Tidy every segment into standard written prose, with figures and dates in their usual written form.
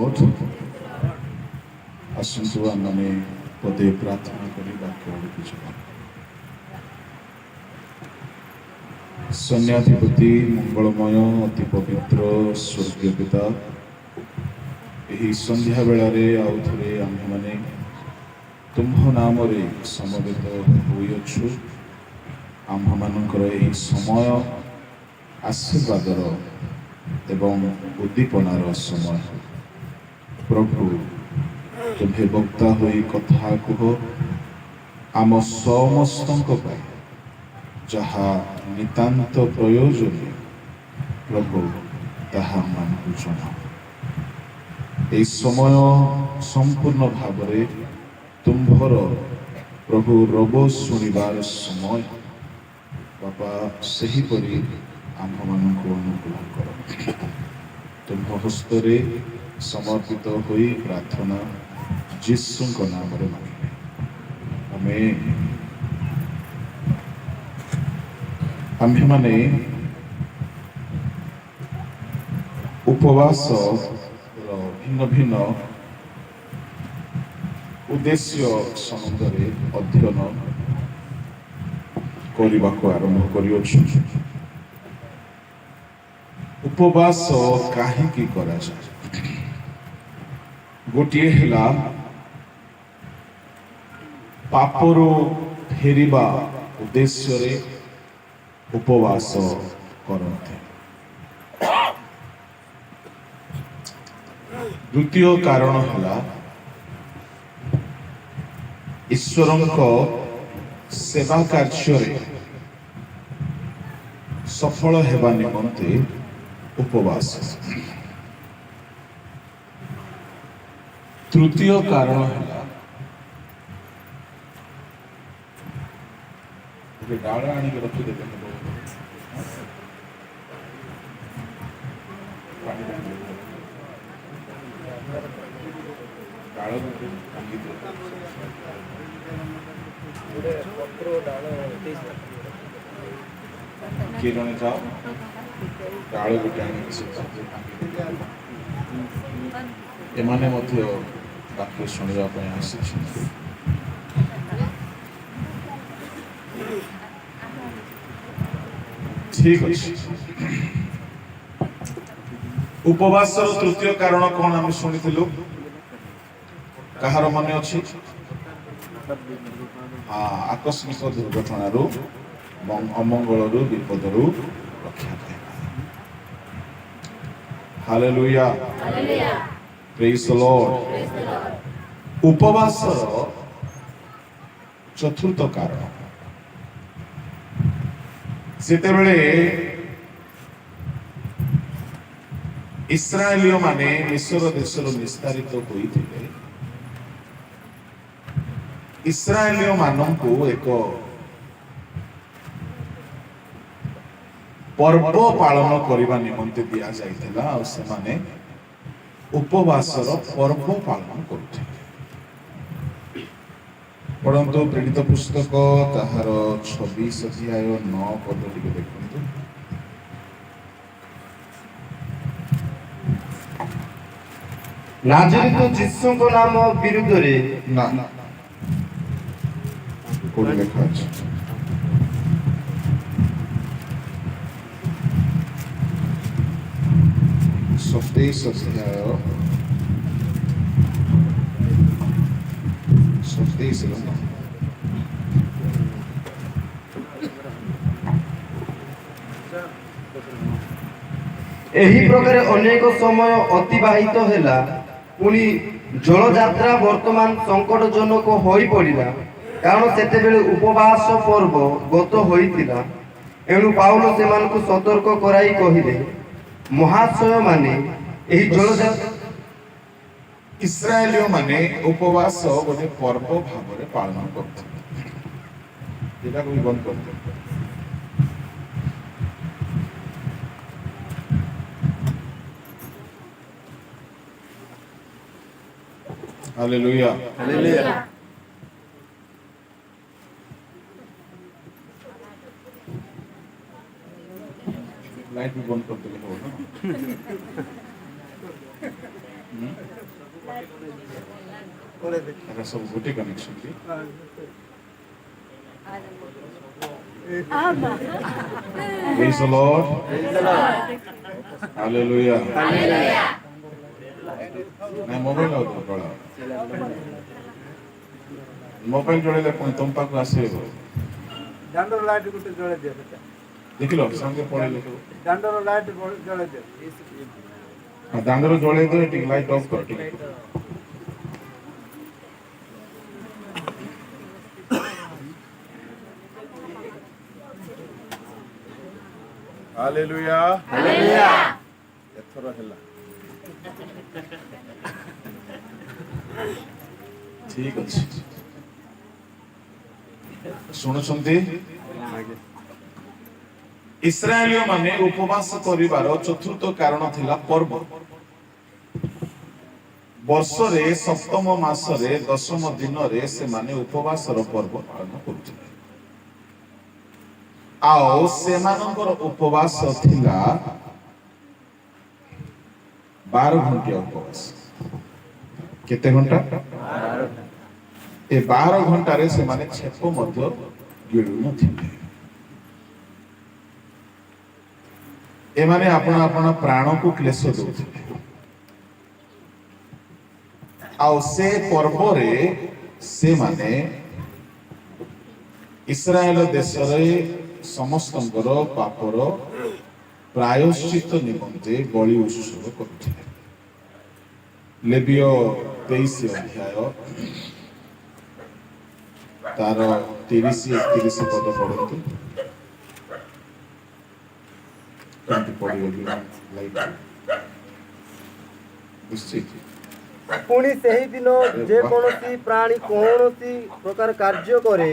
Lord. ଆସନ୍ତୁ ଆମମାନେ ପଦେ ପ୍ରାର୍ଥନା କରି ବାକ୍ୟ ଆଡ଼କୁ ଯିବା। ସୈନ୍ୟାଧିପତି ମଙ୍ଗଳମୟ ଅତି ପବିତ୍ର ସ୍ୱର୍ଗୀୟ ପିତା, ଏହି ସନ୍ଧ୍ୟା ବେଳାରେ ଆଉ ଥରେ ଆମ୍ଭେମାନେ ତୁମ୍ଭ ନାମରେ ସମବେତ ହୋଇଅଛୁ। ଆମ୍ଭମାନଙ୍କର ଏହି ସମୟ ଆଶୀର୍ବାଦର ଏବଂ ଉଦ୍ଦୀପନାର ସମୟ। ପ୍ରଭୁ, ତୁମ୍ଭେ ବକ୍ତା ହୋଇ କଥା କୁହ, ଆମ ସମସ୍ତଙ୍କ ପାଇଁ ଯାହା ନିତାନ୍ତ ପ୍ରୟୋଜନୀୟ। ପ୍ରଭୁ, ତାହା ଆମମାନଙ୍କୁ ଜଣାଅ। ଏହି ସମୟ ସମ୍ପୂର୍ଣ୍ଣ ଭାବରେ ତୁମ୍ଭର ପ୍ରଭୁ ରବ ଶୁଣିବାର ସମୟ। ବାପା, ସେହିପରି ଆମ୍ଭମାନଙ୍କୁ ଅନୁକୂଳ କର। ତୁମ୍ଭ ହସ୍ତରେ ସମର୍ପିତ ହୋଇ ପ୍ରାର୍ଥନା ଯୀଶୁଙ୍କ ନାମରେ ମାଗିଲେ, ଆମେନ୍। ଆମ୍ଭେମାନେ ଉପବାସର ଭିନ୍ନ ଭିନ୍ନ ଉଦ୍ଦେଶ୍ୟ ସମ୍ବନ୍ଧରେ ଅଧ୍ୟୟନ କରିବାକୁ ଆରମ୍ଭ କରିଅଛୁ। ଉପବାସ କାହିଁକି କରାଯାଏ? ଗୋଟିଏ ହେଲା ପାପରୁ ଫେରିବା ଉଦ୍ଦେଶ୍ୟରେ ଉପବାସ କରନ୍ତି। ଦ୍ୱିତୀୟ କାରଣ ହେଲା ଈଶ୍ୱରଙ୍କ ସେବା କାର୍ଯ୍ୟରେ ସଫଳ ହେବା ନିମନ୍ତେ ଉପବାସ। ତୃତୀୟ କାରଣ ହେଲା ଡାଳ ଆଣିକି ରଖିଦେବେ। କିଏ ଜଣେ ଯାଅ ଡାଳ ଗୋଟେ ଆଣିକି ଏମାନେ ମଧ୍ୟ ବାକ୍ୟ ଶୁଣିବା ପାଇଁ ଆସିଛନ୍ତି। ଠିକ ଅଛି। ଉପବାସର ତୃତୀୟ କାରଣ କଣ ଆମେ ଶୁଣିଥିଲୁ? କାହାର ମନେ ଅଛି? ଆକସ୍ମିକ ଦୁର୍ଘଟଣାରୁ ଅମଙ୍ଗଳରୁ ବିପଦରୁ ରକ୍ଷା ପାଇବା। ହାଲେଲୁୟା, ପ୍ରେଜ୍ ଦ ଲର୍ଡ। ଉପବାସର ଚତୁର୍ଥ କାରଣ, ସେତେବେଳେ ଇସ୍ରାଏଲୀୟ ମାନେ ମିଶ୍ର ଦେଶରୁ ନିସ୍ତାରିତ ହୋଇଥିଲେ। ଇସ୍ରାଏଲୀୟ ମାନଙ୍କୁ ଏକ ପର୍ବ ପାଳନ କରିବା ନିମନ୍ତେ ଦିଆଯାଇଥିଲା ଆଉ ସେମାନେ ଉପବାସର ପର୍ବ ପାଳନ କରୁଥିଲେ। ପଢନ୍ତୁ ପ୍ରେରିତ ପୁସ୍ତକ ତାହାର 26 ଅଧ୍ୟାୟ 9 ପଦ ଟିକେ ଦେଖନ୍ତୁ। ନାଜରିତ ଯୀଶୁଙ୍କ ନାମ ବିରୁଦ୍ଧରେ ନା କୋଉଠି ଲେଖା ଅଛି? ସତେଇଶ ଅଧ୍ୟାୟ 27 ଏହି ପ୍ରକାର ଅନେକ ସମୟ ଅତିବାହିତ ହେଲା। ପୁଣି ଜଳଯାତ୍ରା ବର୍ତ୍ତମାନ ସଙ୍କଟଜନକ ହୋଇପଡ଼ିଲା, କାରଣ ସେତେବେଳେ ଉପବାସ ପର୍ବ ଗତ ହୋଇଥିଲା। ଏଣୁ ପାଉଲ ସେମାନଙ୍କୁ ସତର୍କ କରାଇ କହିଲେ, ମହାଶୟମାନେ ଏହି ଜଳଯାତ୍ରା ଇସ୍ରାଏଲୀୟ ମାନେ ଉପବାସ ଗୋଟେ ପର୍ବ ଭାବରେ ପାଳନ କରୁଥିଲେ। ଏଟାକୁ ବି ବନ୍ଦ କରିଦେବେ। Hallelujah, hallelujah. लाइट भी बंद कर देंगे। ଏଟା ସବୁ ଗୋଟେ କନେକ୍ସନ କି Praise the Lord. Hallelujah. ନାଇଁ ମୋବାଇଲ ଆଉ ଜଳା ମୋବାଇଲ ଜଳେଇଲେ ପୁଣି ତମ ପାଖକୁ ଆସିବ ଦାଣ୍ଡର ଲାଇଟ୍ ଗୋଟେ ଜଳେଇ ଦିଅ ସେଟା। ଦେଖିଲ ସାଙ୍ଗେ ପଳେଇଲେ ଦାଣ୍ଡର ଲାଇଟ୍ ଜଳେଇ ଦିଅ। ଦାଣ୍ଡର ଜଳେଇ ଦେବେ ଟିକେ ଲାଇଟ୍ ଅଫ୍ କର ଟିକେ ହାଲେଲୁୟା ହାଲେଲୁୟା ଏଥର ହେଲା ଠିକ ଅଛି ଶୁଣୁଛନ୍ତି ଇସ୍ରାଏଲୀୟ ମାନେ ଉପବାସ କରିବାର ଚତୁର୍ଥ କାରଣ ଥିଲା ପର୍ବ ବର୍ଷରେ ସପ୍ତମ ମାସରେ ଦଶମ ଦିନରେ ସେମାନେ ଉପବାସର ପର୍ବ ପାଳନ କରୁଥିଲେ ଆଉ ସେମାନଙ୍କର ଉପବାସ ଥିଲା 12 ଘଣ୍ଟିଆ ଉପବାସ କେତେ ଘଣ୍ଟା ଏ 12 ଘଣ୍ଟାରେ ସେମାନେ ଛେପ ମଧ୍ୟ ଗିଳୁନଥିଲେ ଏମାନେ ଆପଣ ପ୍ରାଣକୁ କ୍ଲେଶ ଦଉଥିଲେ ଆଉ ସେ ପର୍ବରେ ସେମାନେ ଇସ୍ରାଏଲ ଦେଶରେ ସମସ୍ତଙ୍କର ପାପର ପ୍ରାୟଶ୍ଚିତ ନିମନ୍ତେ ବଳି ଉତ୍ସବ କରୁଥିଲେ ଲେବୀୟ 23 ଅଧ୍ୟାୟ ତାର 30-31 ପଦ ପଢନ୍ତୁ କେମିତି ପଢିବେ ନିଶ୍ଚିତ ପୁଣି ସେହି ଦିନ ଯେକୌଣସି ପ୍ରାଣୀ କୌଣସି ପ୍ରକାର କାର୍ଯ୍ୟ କରେ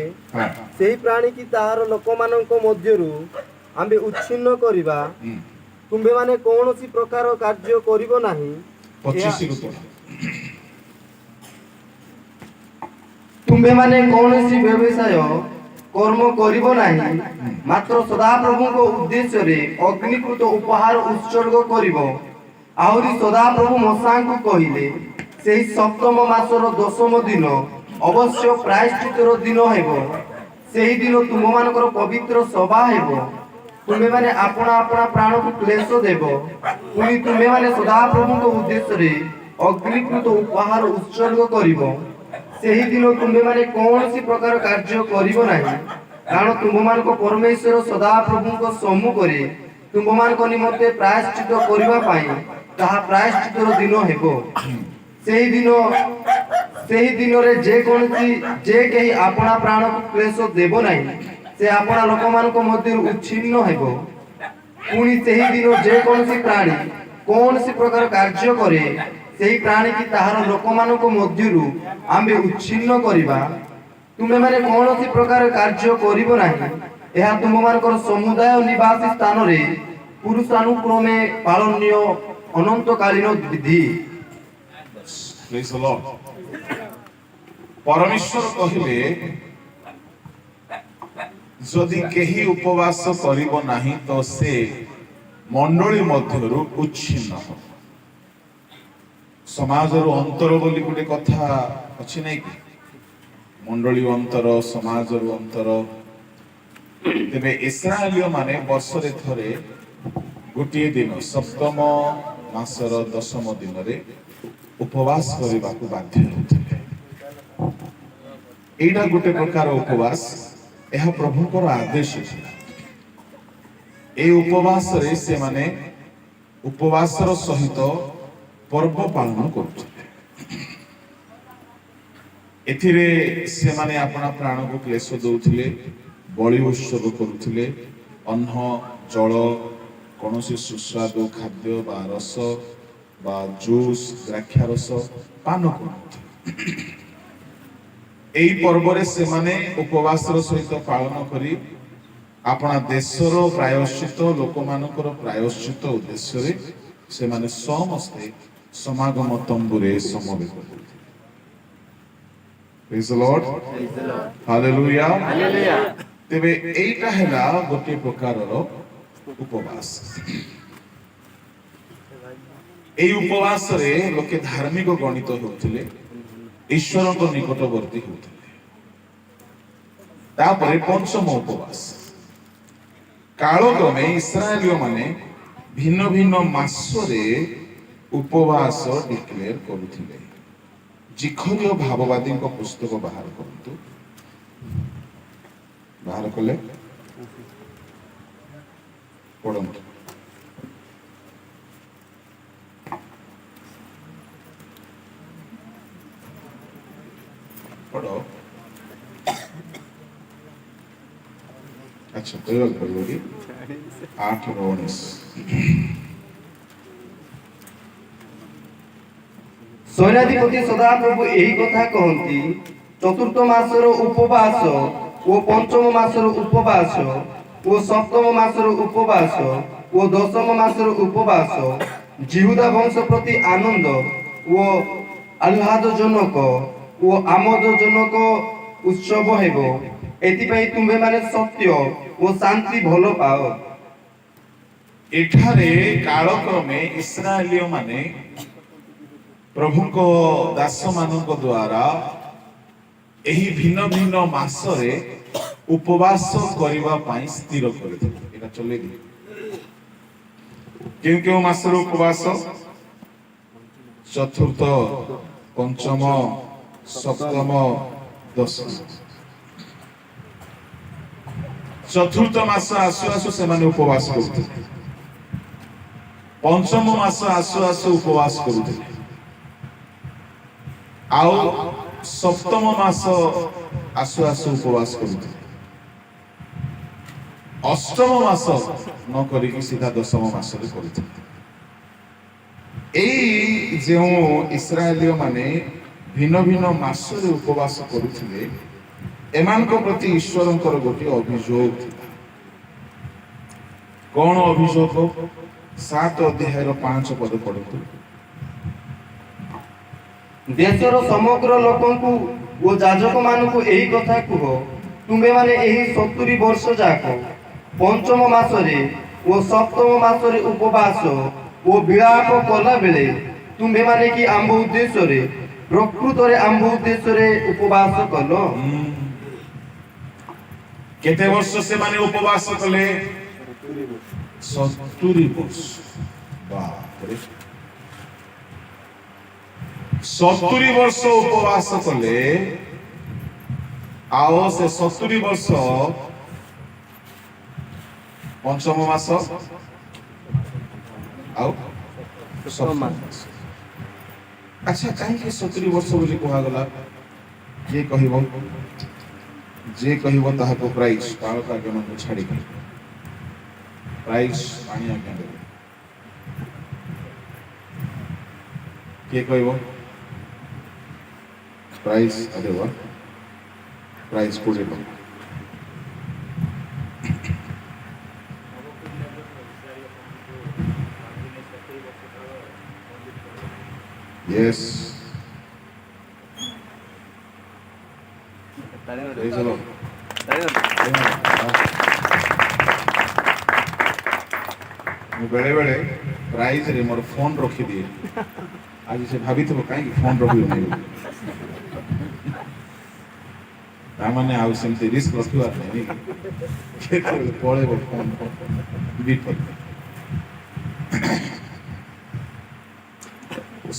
ସେହି ପ୍ରାଣୀକି ତାହାର ଲୋକମାନଙ୍କ ମଧ୍ୟରୁ ଆମ୍ଭେ ଉଚ୍ଛିନ୍ନ କରିବା ତୁମ୍ଭେମାନେ କୌଣସି ପ୍ରକାର କାର୍ଯ୍ୟ କରିବ ନାହିଁ 25 ରୁ ତୁମ୍ଭେମାନେ କୌଣସି ବ୍ୟବସାୟ କର୍ମ କରିବ ନାହିଁ ମାତ୍ର ସଦାପ୍ରଭୁଙ୍କ ଉଦ୍ଦେଶ୍ୟରେ ଅଗ୍ନିକୃତ ଉପହାର ଉତ୍ସର୍ଗ କରିବ ଆହୁରି ସଦାପ୍ରଭୁ ମୋଶାଙ୍କୁ କହିଲେ ସେହି ସପ୍ତମ ମାସର ଦଶମ ଦିନ ଅବଶ୍ୟ ପ୍ରାୟଶ୍ଚିତ୍ତର ଦିନ ହେବ ସେହି ଦିନ ତୁମମାନଙ୍କର ପବିତ୍ର ସଭା ହେବ ତୁମେମାନେ ଆପଣା ପ୍ରାଣକୁ କ୍ଲେଶ ଦେବ ପୁଣି ତୁମେମାନେ ସଦାପ୍ରଭୁଙ୍କ ଉଦ୍ଦେଶ୍ୟରେ ଅଗ୍ନିକୃତ ଉପହାର ଉତ୍ସର୍ଗ କରିବ ସେହି ଦିନ ତୁମେମାନେ କୌଣସି ପ୍ରକାର କାର୍ଯ୍ୟ କରିବ ନାହିଁ କାରଣ ତୁମମାନଙ୍କ ପରମେଶ୍ୱର ସଦାପ୍ରଭୁଙ୍କ ସମ୍ମୁଖରେ ତୁମମାନଙ୍କ ନିମନ୍ତେ ପ୍ରାୟଶ୍ଚିତ କରିବା ପାଇଁ ତାହା ପ୍ରାୟଶ୍ଚିତର ଦିନ ହେବ ସେହି ଦିନରେ ଯେ କେହି ଆପଣା ପ୍ରାଣକୁ କ୍ଲେଶ ଦେବ ନାହିଁ ସେ ଆପଣା ଲୋକମାନଙ୍କ ମଧ୍ୟରୁ ଉଚ୍ଛିନ୍ନ ହେବ ପୁଣି ସେହି ଦିନ ଯେକୌଣସି ପ୍ରାଣୀ କୌଣସି ପ୍ରକାର କାର୍ଯ୍ୟ କରେ ସେହି ପ୍ରାଣୀକି ତାହାର ଲୋକମାନଙ୍କ ମଧ୍ୟରୁ ଆମ୍ଭେ ଉଚ୍ଛିନ୍ନ କରିବା ତୁମେମାନେ କୌଣସି ପ୍ରକାର କାର୍ଯ୍ୟ କରିବ ନାହିଁ ଏହା ତୁମମାନଙ୍କର ସମୁଦାୟ ନିବାସୀ ସ୍ଥାନରେ ପୁରୁଷାନୁକ୍ରମେ ପାଳନୀୟ ଅନନ୍ତକାଳୀନ ବିଧି Praise the Lord. ପରମେଶ୍ୱର କହିଲେ ଯଦି କେହି ଉପବାସ କରିବ ନାହିଁ ତ ସେ ମଣ୍ଡଳୀ ମଧ୍ୟରୁ ଉଚ୍ଛିନ୍ନ ହେବ ସମାଜର ଅନ୍ତର ବୋଲି ଗୋଟେ କଥା ଅଛି ନାଇଁ କି ମଣ୍ଡଳୀ ଅନ୍ତର ସମାଜର ଅନ୍ତର ତେବେ ଇସ୍ରାଏଲୀୟ ମାନେ ବର୍ଷରେ ଥରେ ଗୋଟିଏ ଦିନ ସପ୍ତମ ମାସର ଦଶମ ଦିନରେ ଉପବାସ କରିବାକୁ ବାଧ୍ୟ ହେଉଥିଲେ ଏଇଟା ଗୋଟେ ପ୍ରକାର ଉପବାସ ଏହା ପ୍ରଭୁଙ୍କର ଆଦେଶ ଥିଲା এই ଉପବାସରେ ସେମାନେ ଉପବାସର ସହିତ ପର୍ବ ପାଳନ କରୁଥିଲେ ଏଥିରେ ସେମାନେ ଆପଣା ପ୍ରାଣକୁ କ୍ଲେଶ ଦଉଥିଲେ ବଳି ଉତ୍ସବ କରୁଥିଲେ ଅନ୍ନ ଜଳ କୌଣସି ସୁସ୍ୱାଦୁ ଖାଦ୍ୟ ବା ରସ বা জুস দ্রাক্ষা রস পান করতে এই পর্বরে সেমানে উপবাসর সহিত পালন করি আপনা দেশর প্রায়শ্চিত লোকমানଙ୍କର প্রায়শ্চিত উদ্দেশ্যরে সেমানে সমস্তে সমাগম তম্বুরে সমবেত করতে praise the lord hallelujah hallelujah তেবে এইটা হেলা গোটিয়ে প্রকারর উপবাস এই ଉପବାସରେ ଲୋକେ ଧାର୍ମିକ ଗଣିତ ହେଉଥିଲେ, ଈଶ୍ୱରଙ୍କ ନିକଟବର୍ତ୍ତୀ ହେଉଥିଲେ। ତାପରେ ପଞ୍ଚମ ଉପବାସ। କାଳକ୍ରମେ ଇସ୍ରାଏଲୀୟ ମାନେ ଭିନ୍ନ ଭିନ୍ନ ମାସରେ ଉପବାସ ଡିକ୍ଲେୟାର କରୁଥିଲେ। ଜିଖରୀୟ ଭାବବାଦୀଙ୍କ ପୁସ୍ତକ ବାହାର କରନ୍ତୁ। ବାହାର କଲେ ପଢନ୍ତୁ। ପଢ। ଆଚ୍ଛା କହିବାକୁ ପଡିବ କି 8:19। ସୈନ୍ୟାଧିପତି ସଦାପ୍ରଭୁ ଏହି କଥା କହନ୍ତି, ଚତୁର୍ଥ ମାସର ଉପବାସ ଓ ପଞ୍ଚମ ମାସର ଉପବାସ ଓ ସପ୍ତମ ମାସର ଉପବାସ ଓ ଦଶମ ମାସର ଉପବାସ ଜିହୁଦା ବଂଶ ପ୍ରତି ଆନନ୍ଦ ଓ ଆହ୍ଲାଦଜନକ ଓ ଆମୋଦଜନକ ଉତ୍ସବ ହେବ। ଏଥିପାଇଁ ତୁମ୍ଭେମାନେ ସତ୍ୟ ଓ ଶାନ୍ତି ଭଲ ପାଅ। ଏଠାରେ କାଳକ୍ରମେ ଇସ୍ରାଏଲୀୟ ମାନେ ପ୍ରଭୁଙ୍କ ଦାସମାନଙ୍କ ଦ୍ୱାରା ଏହି ଭିନ୍ନ ଭିନ୍ନ ମାସରେ ଉପବାସ କରିବା ପାଇଁ ସ୍ଥିର କରିଥିଲେ। ଏଟା ଚଲେଇଦେଲେ। କେଉଁ କେଉଁ ମାସର ଉପବାସ? ଚତୁର୍ଥ, ପଞ୍ଚମ, ସପ୍ତମ, ଦଶମ। ଚତୁର୍ଥ ମାସ ଆସୁ ଆସୁ ସେମାନେ ଉପବାସ କରୁଥିଲେ। ପଞ୍ଚମ ମାସ ଆସୁ ଆସୁ ଉପବାସ କରୁଥିଲେ। ଆଉ ସପ୍ତମ ମାସ ଆସୁ ଆସୁ ଉପବାସ କରୁଥିଲେ। ଅଷ୍ଟମ ମାସ ନ କରିକି ସିଧା ଦଶମ ମାସରେ କରୁଥିଲେ। ଏଇ ଯେଉଁ ଇସ୍ରାଏଲୀୟ ମାନେ ଭିନ୍ନ ଭିନ୍ନ ମାସରେ ଉପବାସ କରୁଥିଲେ, ଏମାନଙ୍କ ପ୍ରତି ଈଶ୍ୱରଙ୍କର ଗୋଟିଏ ଅଭିଯୋଗ ଥିଲା। କଣ ଅଭିଯୋଗ? 7 ଅଧ୍ୟାୟର 5 ପଦ ପଢନ୍ତୁ। ଦେଶର ସମଗ୍ର ଲୋକଙ୍କୁ ଓ ଯାଜକମାନଙ୍କୁ ଏହି କଥା କୁହ, ତୁମ୍ଭେମାନେ ଏହି 70 ବର୍ଷ ଯାକ ପଞ୍ଚମ ମାସରେ ଓ ସପ୍ତମ ମାସରେ ଉପବାସ ଓ ବିଳାପ କଲା ବେଳେ ତୁମ୍ଭେମାନେ କି ଆମ୍ଭ ଉଦ୍ଦେଶ୍ୟରେ ପ୍ରକୃତରେ ଆମ୍ଭ ଉଦ୍ଦେଶ୍ୟରେ ଉପବାସ କଲ? କେତେ ବର୍ଷ ସେମାନେ ଉପବାସ କଲେ? 70 ବର୍ଷ। ବାପରେ, 70 ବର୍ଷ ଉପବାସ କଲେ। ଆଉ ସେ 70 ବର୍ଷ ପଞ୍ଚମ ମାସ ଆଉ ସପ୍ତମ ମାସ। ଆଚ୍ଛା, କାହିଁକି 70 ବର୍ଷ ବୋଲି କୁହାଗଲା? କିଏ କହିବ? ଯିଏ କହିବ ତାହାକୁ ପ୍ରାଇଜ ପାଳକ ଆଜ୍ଞାମାନଙ୍କୁ ଛାଡ଼ିକି ପ୍ରାଇଜ ପାଣି ଆଜ୍ଞା ଦେବେ। କିଏ କହିବ? ପ୍ରାଇଜ ଦେବ। ପ୍ରାଇଜ 20 ଟଙ୍କା। Yes. Praise the Lord. ମୁଁ ବେଳେ ବେଳେ ପ୍ରାଇଜରେ ମୋର ଫୋନ ରଖିଦିଏ। ଆଜି ସେ ଭାବିଥିବ କାହିଁକି ଫୋନ ରଖିବନି। ତାମାନେ ଆଉ ସେମିତି ରିସ୍କ ରଖିବାର ନାହିଁ। କେତେବେଳେ ପଳେଇବ ଫୋନ ବିପଦ।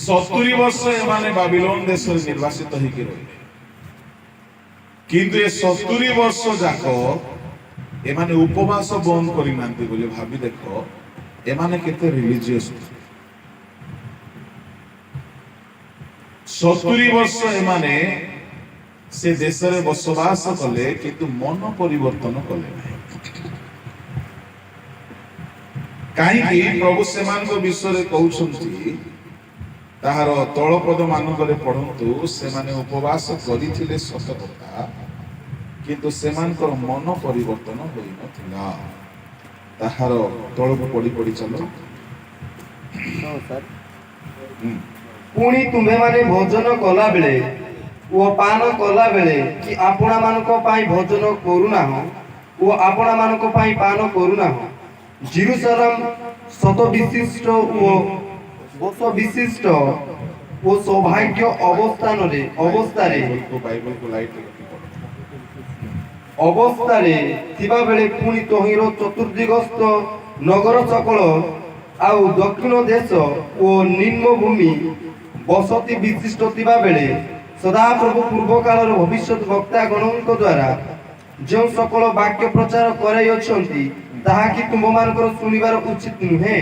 70 ବର୍ଷ ଏମାନେ ବାବିଲୋନ ଦେଶରେ ନିର୍ବାସିତ ହେଇକି ରହିଲେ। କିନ୍ତୁ ଏ 70 ବର୍ଷ ଯାକ ଏମାନେ ଉପବାସ ବନ୍ଦ କରିନାହାନ୍ତି ବୋଲି ଭାବି ଦେଖ ଏମାନେ କେତେ ରିଲିଜିୟସ୍। 70 ବର୍ଷ ଏମାନେ ସେ ଦେଶରେ ବସବାସ କଲେ କିନ୍ତୁ ମନ ପରିବର୍ତ୍ତନ କଲେ ନାହିଁ। କାହିଁକି? ପ୍ରଭୁ ସେମାନଙ୍କ ବିଷୟରେ କହୁଛନ୍ତି, ତାହାର ତଳପଦ ମାନଙ୍କରେ ପଢନ୍ତୁ, ସେମାନେ ଉପବାସ କରିଥିଲେ ସତ କଥା, କିନ୍ତୁ ସେମାନଙ୍କର ମନ ପରିବର୍ତ୍ତନ ହୋଇନଥିଲା। ତାହାର ତଳକୁ ପଢି ପଢି ଚାଲ। ପୁଣି ତୁମ୍ଭେମାନେ ଭୋଜନ କଲା ବେଳେ ଓ ପାନ କଲା ବେଳେ କି ଆପଣମାନଙ୍କ ପାଇଁ ଭୋଜନ କରୁନାହଁ ଓ ଆପଣମାନଙ୍କ ପାଇଁ ପାନ କରୁନାହଁ। ଜେରୁସାଲେମ ଶତ ବିଶିଷ୍ଟ ଓ বস বিশিষ্ট ও সৌভাগ্য অবস্থারে ବାଇବଲକୁ ଲାଇଟ୍ ଅବସ୍ଥାରେ ଥିବାବେଳେ ପୁଣି ତହିଁର ଚତୁର୍ଦିଗସ୍ଥ ନଗର ସକଳ ଆଉ ଦକ୍ଷିଣ ଦେଶ ଓ ନିମ୍ନ ଭୂମି ବସତି ବିଶିଷ୍ଟ ଥିବାବେଳେ ସଦାପ୍ରଭୁ ପୂର୍ବ କାଳର ଭବିଷ୍ୟତ ବକ୍ତା ଗଣଙ୍କ ଦ୍ୱାରା ଯେଉଁ ସକଳ ବାକ୍ୟ ପ୍ରଚାର କରାଇଅଛନ୍ତି ତାହା କି ତୁମମାନଙ୍କର ଶୁଣିବାର ଉଚିତ ନୁହେଁ।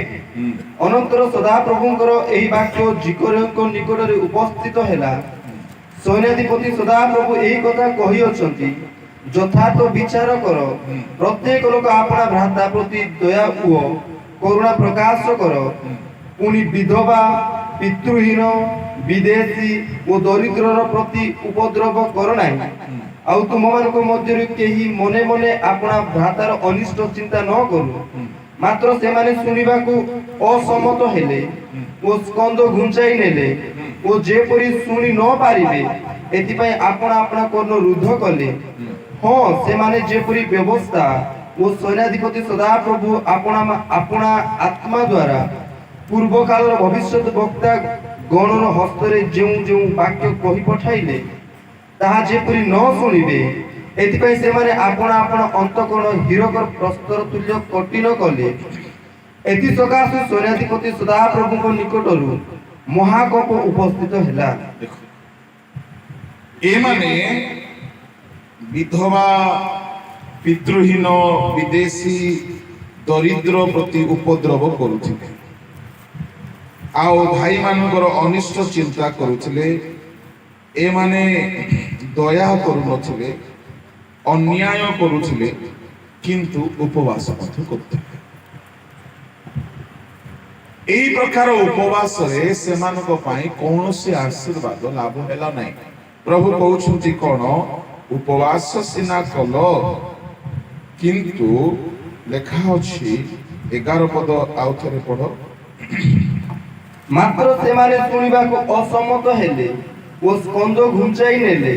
ଅନନ୍ତର ସଦାପ୍ରଭୁଙ୍କର ଏହି ବାକ୍ୟ ଜିକରଙ୍କ ନିକଟରେ ଉପସ୍ଥିତ ହେଲା। ସୈନ୍ୟାଧିପତି ସଦାପ୍ରଭୁ ଏହି କଥା କହିଅଛନ୍ତି, ଯଥାର୍ଥ ବିଚାର କର, ପ୍ରତ୍ୟେକ ଲୋକ ଆପଣା ଭ୍ରାତା ପ୍ରତି ଦୟା ଓ କରୁଣା ପ୍ରକାଶ କର। ପୁଣି ବିଧବା, ପିତୃହୀନ, ବିଦେଶୀ ଓ ଦରିଦ୍ରର ପ୍ରତି ଉପଦ୍ରବ କର ନାହିଁ। ଆଉ ତୁମମାନଙ୍କ ମଧ୍ୟରୁ କେହି ମନେ ମନେ ଆପଣା ଭ୍ରାତାର ଅନିଷ୍ଟ ଚିନ୍ତା ନ କରୁ। ମାତ୍ର ସେମାନେ ଶୁଣିବାକୁ ଅସମ୍ମତ ହେଲେ ଓ ସ୍କନ୍ଦ ଘୁଞ୍ଚାଇ ନେଲେ ଓ ଯେପରି ଶୁଣି ନ ପାରିବେ ଏଥିପାଇଁ ଆପଣା ଆପଣା କର୍ଣ୍ଣ ରୁଦ୍ଧ କଲେ। ହଁ, ସେମାନେ ଯେପରି ବ୍ୟବସ୍ଥା ଓ ସୈନ୍ୟାଧିପତି ସଦାପ୍ରଭୁ ଆପଣା ଆତ୍ମା ଦ୍ୱାରା ପୂର୍ବ କାଳର ଭବିଷ୍ୟତ ବକ୍ତା ଗଣର ହସ୍ତରେ ଯେଉଁ ଯେଉଁ ବାକ୍ୟ କହି ପଠାଇଲେ ତାହା ଯେପରି ନ ଶୁଣିବେ ଏଥିପାଇଁ ସେମାନେ ଆପଣା ଆପଣା ଅନ୍ତଃକରଣ ହୀରକର ପ୍ରସ୍ତର ତୁଲ୍ୟ କଠିନ କଲେ। ଏଥିସକାଶୁ ସୈନ୍ୟାଧିପତି ସଦାପ୍ରଭୁଙ୍କ ନିକଟରୁ ମହାକୋପ ଉପସ୍ଥିତ ହେଲା। ଏମାନେ ବିଧବା, ପିତୃହୀନ, ବିଦେଶୀ, ଦରିଦ୍ର ପ୍ରତି ଉପଦ୍ରବ କରୁଥିଲେ ଆଉ ଭାଇମାନଙ୍କର ଅନିଷ୍ଟ ଚିନ୍ତା କରୁଥିଲେ। ଏମାନେ ଦୟା କରୁନଥିଲେ, ଅନ୍ୟାୟ କରୁଥିଲେ, କିନ୍ତୁ ଉପବାସ ମଧ୍ୟ କରୁଥିଲେ। ଏହି ପ୍ରକାର ଉପବାସରେ ସେମାନଙ୍କ ପାଇଁ କୌଣସି ଆଶୀର୍ବାଦ ଲାଭ ହେଲା ନାହିଁ। ପ୍ରଭୁ କହୁଛନ୍ତି କଣ? ଉପବାସ ସିନା କଲ, କିନ୍ତୁ ଲେଖା ଅଛି 11 ପଦ ଆଉ ଥରେ ପଢ। ମାତ୍ର ସେମାନେ ଶୁଣିବାକୁ ଅସମ୍ମତ ହେଲେ ଓ ସ୍କନ୍ଦ ଘୁଞ୍ଚାଇ ନେଲେ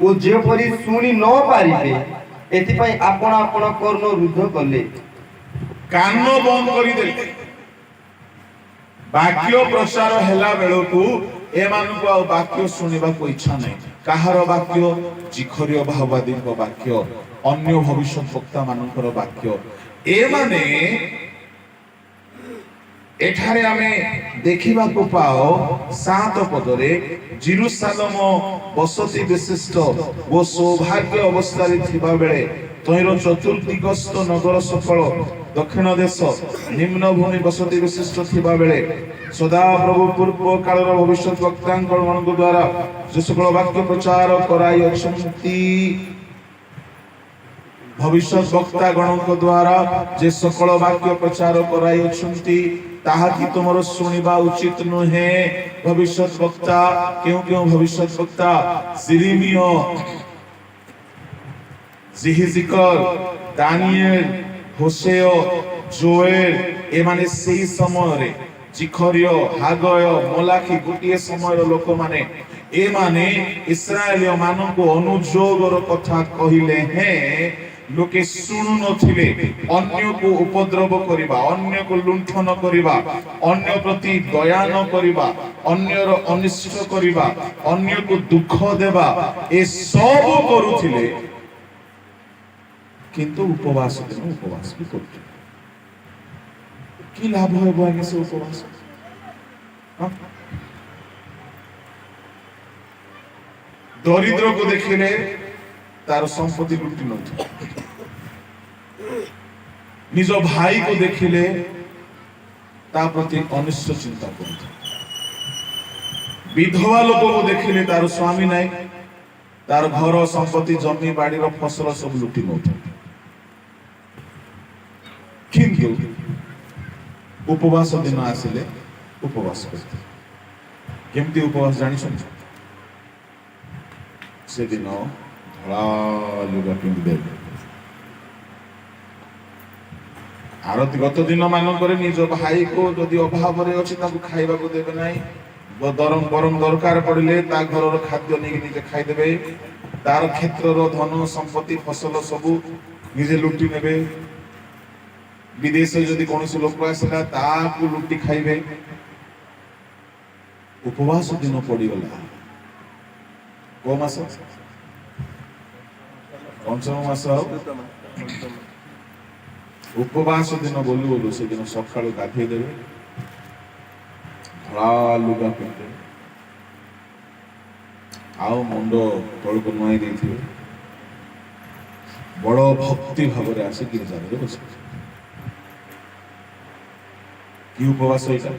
ଓ ଯେପରି ଶୁଣି ନ ପାରିବେ ଏଥିପାଇଁ ଆପଣା ଆପଣା କର୍ଣ୍ଣ ରୁଦ୍ଧ କଲେ। କାନ ବନ୍ଦ କରିଦେଲେ। ବାକ୍ୟ ପ୍ରଚାର ହେଲା ବେଳକୁ ଏମାନଙ୍କୁ ଆଉ ବାକ୍ୟ ଶୁଣିବାକୁ ଇଚ୍ଛା ନାହିଁ। କାହାର ବାକ୍ୟ? ଜିଖରୀୟ ଭାବବାଦୀଙ୍କ ବାକ୍ୟ, ଅନ୍ୟ ଭବିଷ୍ୟତ ବକ୍ତା ମାନଙ୍କର ବାକ୍ୟ। ଏମାନେ ଏଠାରେ ଆମେ ଦେଖିବାକୁ ପାଉ 7 ପଦରେ ଜେରୁସାଲେମ ବସତି ବିଶିଷ୍ଟ ଓ ସୌଭାଗ୍ୟ ଅବସ୍ଥାରେ ଥିବା ବେଳେ ତହିଁର ଚତୁର୍ଦିଗସ୍ଥ ନଗର ସକଳ ଦକ୍ଷିଣ ଦେଶ ନିମ୍ନ ଭୂମି ବସତି ବିଶିଷ୍ଟ ଥିବା ବେଳେ ସଦାପ୍ରଭୁ ପୂର୍ବ କାଳର ଭବିଷ୍ୟତ ବକ୍ତାଙ୍କ ମାନଙ୍କ ଦ୍ୱାରା ଯେ ସକଳ ବାକ୍ୟ ପ୍ରଚାର କରାଇଅଛନ୍ତି, ଭବିଷ୍ୟତ ବକ୍ତା ଗଣଙ୍କ ଦ୍ୱାରା ଯେ ସକଳ ବାକ୍ୟ ପ୍ରଚାର କରାଇଅଛନ୍ତି ତାହା କି ତୁମର ଶୁଣିବା ଉଚିତ ନୁହେଁ। ଭବିଷ୍ୟତ ବକ୍ତା କେଉଁ କେଉଁ ଭବିଷ୍ୟତ ବକ୍ତା? ସିରିମିୟ, ଜିହିଜିକଲ, ଦାନିଏଲ, ହୋସେୟ, ଜୋଏଲ। ଏମାନେ ସେହି ସମୟରେ ଜିଖରୀୟ, ହାଗୟ, ମଲାଖି ଗୋଟିଏ ସମୟର ଲୋକମାନେ। ଏମାନେ ଇସ୍ରାଏଲୀୟ ମାନଙ୍କୁ ଅନୁଯୋଗର କଥା କହିଲେ ହେଁ ଲୋକେ ଶୁଣୁ ନଥିଲେ। ଅନ୍ୟକୁ ଉପଦ୍ରବ କରିବା, ଅନ୍ୟକୁ ଲୁଣ୍ଠନ କରିବା, ଅନ୍ୟ ପ୍ରତି ଦୟା ନ କରିବା, ଅନ୍ୟର ଅନିଷ୍ଟ କରିବା, ଅନ୍ୟକୁ ଦୁଃଖ ଦେବା, ଏସବୁ କରୁଥିଲେ। କିନ୍ତୁ ଉପବାସ ଦିନ ଉପବାସ ବି କରୁଥିଲେ। କି ଲାଭ ହେବ ଆଜ୍ଞା ସେ ଉପବାସ? ଦରିଦ୍ରକୁ ଦେଖିଲେ ତାର ସମ୍ପତ୍ତି ଲୁଟି ନଥିଲା, ନିଜ ଭାଇକୁ ଦେଖିଲେ ତା ପ୍ରତି ଅନିଷ୍ଟ ଚିନ୍ତା କରୁଥିଲେ, ବିଧବା ଲୋକକୁ ଦେଖିଲେ ତାର ସ୍ୱାମୀ ନାହିଁ, ତାର ଘର ସମ୍ପତ୍ତି, ଜମି ବାଡିର ଫସଲ ସବୁ ଲୁଟି ନଉଥିଲେ। କିନ୍ତୁ ଉପବାସ ଦିନ ଆସିଲେ ଉପବାସ କରିଥିଲେ। କେମିତି ଉପବାସ ଜାଣିଛନ୍ତି? ସେଦିନ ଧଳା ଲୁଗା ପିନ୍ଧିଦେବେ। ଆରତି ଗତ ଦିନ ମାନଙ୍କରେ ନିଜ ଭାଇକୁ ଯଦି ଅଭାବରେ ଅଛି ତାକୁ ଖାଇବାକୁ ଦେବେ ନାହିଁ, ବରଂ ଦରକାର ପଡ଼ିଲେ ତା ଘରର ଖାଦ୍ୟ ନେଇକି ନିଜେ ଖାଇଦେବେ। ତାର କ୍ଷେତ୍ରର ଧନ ସମ୍ପତ୍ତି ଫସଲ ସବୁ ନିଜେ ଲୁଟି ନେବେ। ବିଦେଶରେ ଯଦି କୌଣସି ଲୋକ ଆସିଲା ତାକୁ ଲୁଟି ଖାଇବେ। ଉପବାସ ଦିନ ପଡ଼ିଗଲା। କୋଉ ମାସ? ପଞ୍ଚମ ମାସ। ଉପବାସ ଦିନ ବୋଲୁ ବୋଲୁ ସେଦିନ ସକାଳୁ ଗାଧେଇ ଦେବେ, ଧଳା ଲୁଗା ପିନ୍ଧିବେ, ଆଉ ମୁଣ୍ଡ ତଳକୁ ନୁଆଇ ଦେଇଥିବେ, ବଡ଼ ଭକ୍ତି ଭାବରେ ଆସି ଗିର୍ଜାରେ ବସିବେ। କି ଉପବାସ ଏଇଟା?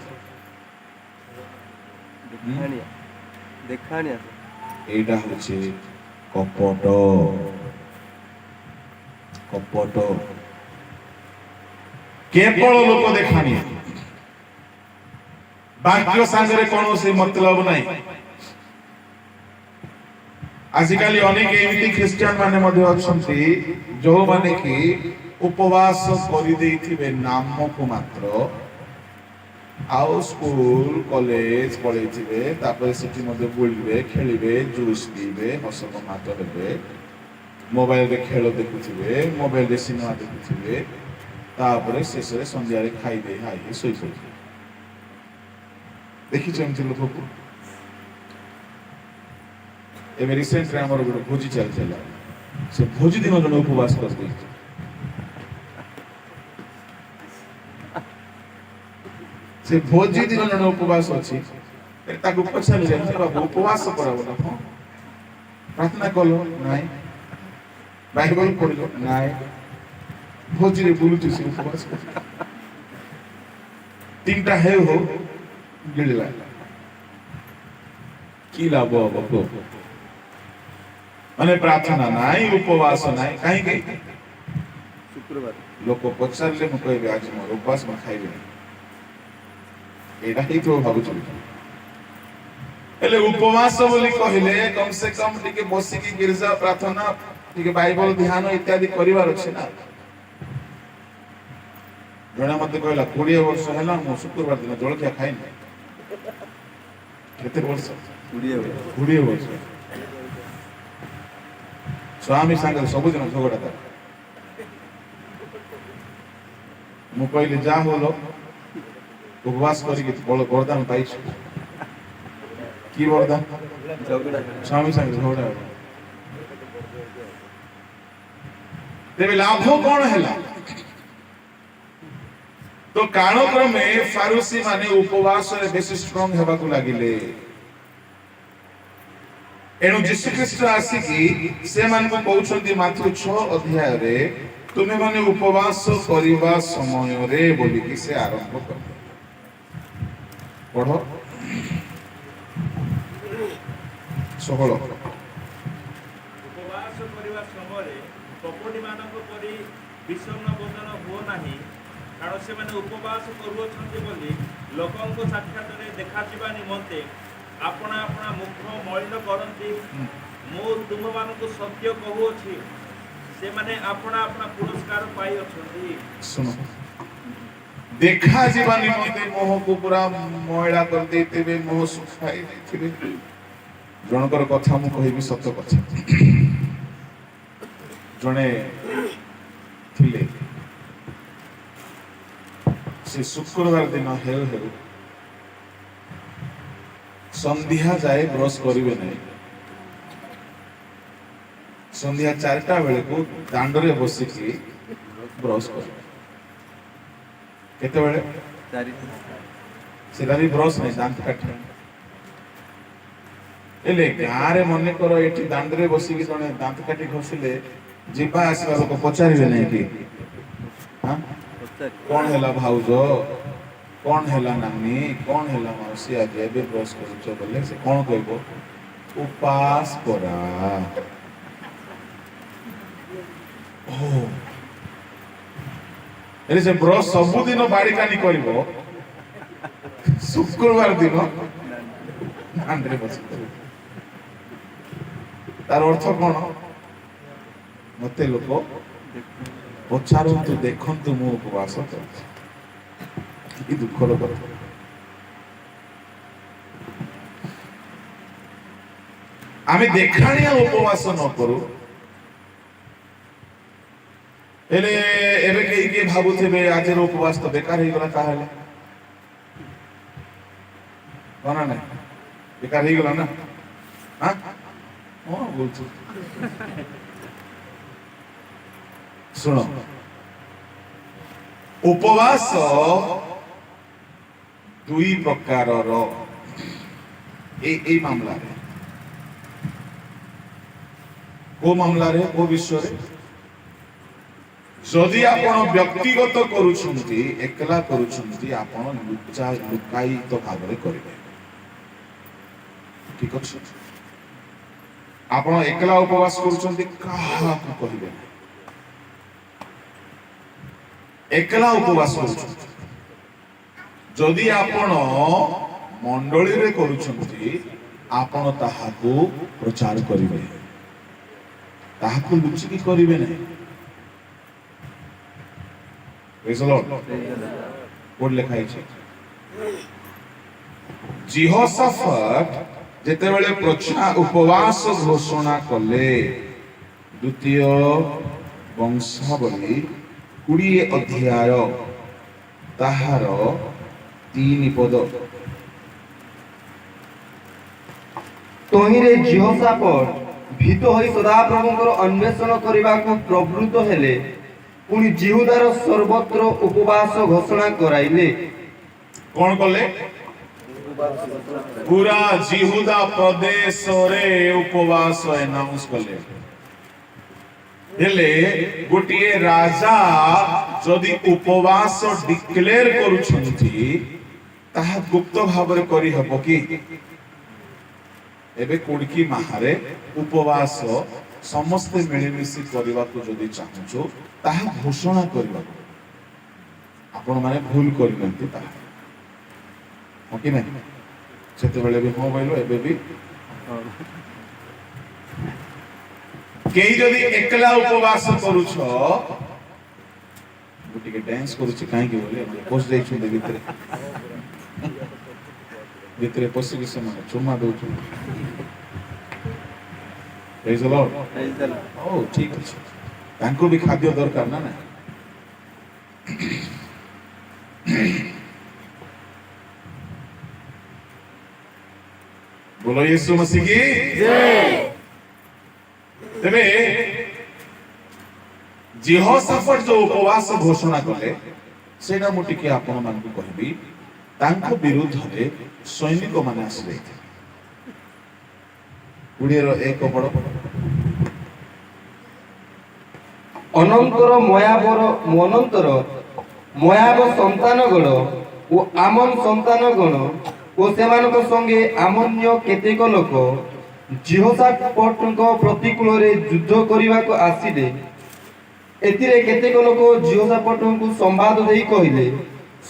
এইটা হচ্ছে কপট। কপট কেবল লোক দেখানিয়া, বাক্য সাগরে কৌশি মতলব নাই। আজকালি অনেক এমিতি খ্রিস্টান মানে মধ্যে অছন্তি যোଉମାନେ কি উপবাস କରି ଦେଇଥିବେ ନାମକୁ ମାତ୍ର, ଆଉ ସ୍କୁଲ କଲେଜ ପଳେଇଥିବେ, ତାପରେ ସେଠି ମଧ୍ୟ ବୁଲିବେ, ଖେଳିବେ, ଜୁସ୍ ପିଇବେ, ହସ ମାତ ହେବେ, ମୋବାଇଲରେ ଖେଳ ଦେଖୁଥିବେ, ମୋବାଇଲରେ ସିନେମା ଦେଖୁଥିବେ, ତାପରେ ଶେଷରେ ସନ୍ଧ୍ୟାରେ ଖାଇଦେଇ ହାଇକି ଶୋଇପଡ଼ିବେ। ଦେଖିଛ ଏମିତି ଲୋକକୁ? ଏବେ ରିସେଣ୍ଟରେ ଆମର ଗୋଟେ ଭୋଜି ଚାଲିଥିଲା, ସେ ଭୋଜି ଦିନ ଜଣେ ଉପବାସ କରିଦେଇଛି। ସେ ଭୋଜି ଦିନ ଜଣେ ଉପବାସ ଅଛି, ତାକୁ ପଚାରିଲେ ବାବୁ ଉପବାସ କରାବ ନା? ହଁ। ପ୍ରାର୍ଥନା କଲ? ନାଇଁ। ବାଇବଲ ପଢିଲ? ନାଇଁ। ଭୋଜିରେ ବୁଲୁଛି ସେ ଉପବାସ। ତିନିଟା ହେଉ ହଉ ଗିଳିଲା, କି ଲାଭ ହବ କୁହ? ମାନେ ପ୍ରାର୍ଥନା ନାହିଁ, ଉପବାସ ନାହିଁ, କାହିଁକି? ଶୁକ୍ରବାର ଲୋକ ପଚାରିଲେ ମୁଁ କହିବି ଆଜି ମୋର ଉପବାସ, ମୁଁ ଖାଇବିନି। ଏଇଟା ହେଇଥିବ ଭାବୁଛୁ। ହେଲେ ଉପବାସ ବୋଲି କହିଲେ କମ ସେ କମ ଟିକେ ବସିକି ଗିର୍ଜା ପ୍ରାର୍ଥନା, ଟିକେ ବାଇବଲ ଧ୍ୟାନ ଇତ୍ୟାଦି କରିବାର ଅଛି ନା। ଜଣେ ମତେ କହିଲା 20 ବର୍ଷ ହେଲା ମୁଁ ଶୁକ୍ରବାର ଦିନ ଜଳଖିଆ ଖାଇନି। କେତେ ବର୍ଷ? 20 ବର୍ଷ। ସ୍ୱାମୀ ସାଙ୍ଗରେ ସବୁଦିନ ଝଗଡ଼ା କରେ। ମୁଁ କହିଲି ଯାହା ହলো ଉପବାସ କରିକି ବରଦାନ ପାଇଛୁ। কি বরদান? স্বামী সাଙ୍ଗে ঝগড়া হলো। ତେବେ ଲାଭ କଣ ହେଲା? ତ କାଳକ୍ରମେ ଫାରୁସୀ ମାନେ ଉପବାସରେ ବେଶୀ ଷ୍ଟ୍ରଙ୍ଗ ହେବାକୁ ଲାଗିଲେ। ଏଣୁ ଯୀଶୁଖ୍ରୀଷ୍ଟ ଆସିକି ସେମାନଙ୍କୁ କହୁଛନ୍ତି ମାଥ୍ୟୁ 6 ଅଧ୍ୟାୟରେ, ତୁମେମାନେ ଉପବାସ କରିବା ସମୟରେ ବୋଲିକି ସେ ଆରମ୍ଭ କଲେ। ପଢ 16। ଉପବାସ କରିବା ସମୟରେ କପଟୀମାନଙ୍କ ପରି ବିଷଣ୍ଣ ଭୋଜନ ହୁଅ ନାହିଁ, କାରଣ ସେମାନେ ଉପବାସ କରୁଅଛନ୍ତି ବୋଲି ଲୋକଙ୍କ ସାକ୍ଷାତରେ ଦେଖାଯିବା ନିମନ୍ତେ ଆପଣା ଆପଣା ମୁଖ ମଳିନ କରନ୍ତି। ମୁଁ ତୁମମାନଙ୍କୁ ସତ୍ୟ କହୁଅଛି, ସେମାନେ ଆପଣା ଆପଣା ପୁରସ୍କାର ପାଇଅଛନ୍ତି। ଶୁଣ, ଦେଖାଯିବା ନିମନ୍ତେ ମୁହଁକୁ ପୁରା ମଇଳା କରିଦେଇଥିବେ, ମୁହଁ ଶୁଖାଇ ଦେଇଥିବେ। ଜଣଙ୍କର କଥା ମୁଁ କହିବି, ସତ କଥା। ଜଣେ ଥିଲେ, ସେ ଶୁକ୍ରବାର ଦିନ ହେଉ ହେଉ ସନ୍ଧ୍ୟା ଯାଏ ବ୍ରଶ କରିବେ ନାହିଁ। ସନ୍ଧ୍ୟା 4ଟା ବେଳକୁ ଦାଣ୍ଡରେ ବସିକି ବ୍ରଶ କରିବେ। କେତେବେଳେ? ସେଟା ବି ବ୍ରଶ ନାହିଁ, ଦାନ୍ତ କାଠି। ହେଲେ ଗାଁରେ ମନେକର ଏଠି ଦାଣ୍ଡରେ ବସିକି ଜଣେ ଦାନ୍ତ କାଠି ଘଷିଲେ ଯିବା ଆସିବା ଲୋକ ପଚାରିବେ ନାହିଁ କି କଣ ହେଲା ଭାଉଜ, କଣ ହେଲା ନାନୀ, କଣ ହେଲା ମାଉସୀ, ଆଜି ଏବେ ବ୍ରଶ କରୁଛ ବୋଲେ ସେ କଣ କହିବ? ଉପାସ କରା। ହେଲେ ସେ ବ୍ରଶ ସବୁଦିନ ବାଡ଼ିକାନି କରିବ, ଶୁକ୍ରବାର ଦିନ ଦାଣ୍ଡରେ ବସି କରିବ। ତାର ଅର୍ଥ କଣ? ମତେ ଲୋକ ପଚାରନ୍ତୁ, ଦେଖନ୍ତୁ ମୁଁ ଉପବାସ କରୁଛି। କି ଦୁଃଖର କଥା। ଆମେ ଦେଖାଣିଆ ଉପବାସ ନ କରୁ, ହେଲେ ଏବେ କେହି କିଏ ଭାବୁଥିବେ ଆଜିର ଉପବାସ ତ ବେକାର ହେଇଗଲା। ତାହେଲେ କଣ ନାଇଁ? বেকার হয়ে গেল না? হ্যাঁ বলছো ଶୁଣ ଉପବାସ ଦୁଇ ପ୍ରକାରର এই ମାମଲାରେ କୋଉ ମାମଲାରେ କୋଉ ବିଷୟରେ ଯଦି ଆପଣ ବ୍ୟକ୍ତିଗତ କରୁଛନ୍ତି ଏକଲା କରୁଛନ୍ତି ଆପଣ ଲୁକାୟିତ ଭାବରେ କରିବେ ଠିକ ଅଛି ଆପଣ ଏକଲା ଉପବାସ କରୁଛନ୍ତି କାହାକୁ କହିବେ একলা উপবাস করছেন যদি আপন মণ্ডলীরে করুଛନ୍ତି আপন তাহাকু প্রচার করিবে তাহাকু লুচিকি করিবে না প্রেজ দ্য লর্ড কোড লেখা আছে জিহোশাফাট যেতেবেলে উপবাস ঘোষণা কলে দ্বিতীয় বংশাবলী 20 ଅଧ୍ୟାୟ ତାହାର 3 ପଦ ତହିଁରେ ଜିହୋଶାଫାଟ ଭୀତ ହୋଇ ସଦାପ୍ରଭୁଙ୍କର ଅନ୍ୱେଷଣ କରିବାକୁ ପ୍ରବୃତ୍ତ ହେଲେ ପୁଣି ଜିହୁଦାର ସର୍ବତ୍ର ଉପବାସ ଘୋଷଣା କରାଇଲେ କଣ କଲେ ପୁରା ଜିହୁଦା ପ୍ରଦେଶରେ ଉପବାସ ଆନାଉନ୍ସ କଲେ ହେଲେ ଗୋଟିଏ ରାଜା ଯଦି ଉପବାସ ଡିକ୍ଲେୟାର କରୁଛନ୍ତି ତାହା ଗୁପ୍ତ ଭାବରେ କରିହେବ କି ଏବେ କୋଡ଼ିକି ମାହାରେ ଉପବାସ ସମସ୍ତେ ମିଳିମିଶି କରିବାକୁ ଯଦି ଚାହୁଁଛୁ ତାହା ଘୋଷଣା କରିବାକୁ ଆପଣମାନେ ଭୁଲ କରିନାହାନ୍ତି ତାହା ହଁ କି ନାହିଁ ସେତେବେଳେ ବି ହଁ କହିଲ ଏବେ ବି କେହି ଯଦି ଏକଲା ଉପବାସ କରୁଛ ମୁଁ ଟିକେ ଡ୍ୟାନ୍ସ କରୁଛି କାହିଁକି ବୋଲି ପଶି ଯାଇଛନ୍ତି ଭିତରେ ପଶିକି ସେମାନେ ଚୁମା ଦଉଛନ୍ତି ପ୍ରେଜ୍ ଦ ଲର୍ଡ ହଉ ଠିକ ଅଛି ତାଙ୍କୁ ବି ଖାଦ୍ୟ ଦରକାର ନା ନାହିଁ ବୋଲୋ ୟୀଶୁ ମसीह की ଜୟ ତେବେ ଜିହୋଶାଫାଟ ଯୋଉ ଉପବାସ ଘୋଷଣା କଲେ ସେଇଟା ମୁଁ ଟିକେ ଆପଣମାନଙ୍କୁ କହିବି ତାଙ୍କ ବିରୁଦ୍ଧରେ ସୈନିକ ମାନେ ଆସିଲେ 20:1 ପଢ ଅନନ୍ତର ମୋୟାବ ସନ୍ତାନଗଣ ଓ ଆମନ ସନ୍ତାନଗଣ ଓ ସେମାନଙ୍କ ସଙ୍ଗେ ଆମନ୍ୟ କେତେକ ଲୋକ ଜିହୋଶାଫାଟଙ୍କ ପ୍ରତିକୂଳରେ ଯୁଦ୍ଧ କରିବାକୁ ଆସିଲେ ଏଥିରେ କେତେକ ଲୋକ ଜିହୋଶାଫାଟଙ୍କୁ ସମ୍ବାଦ ଦେଇ କହିଲେ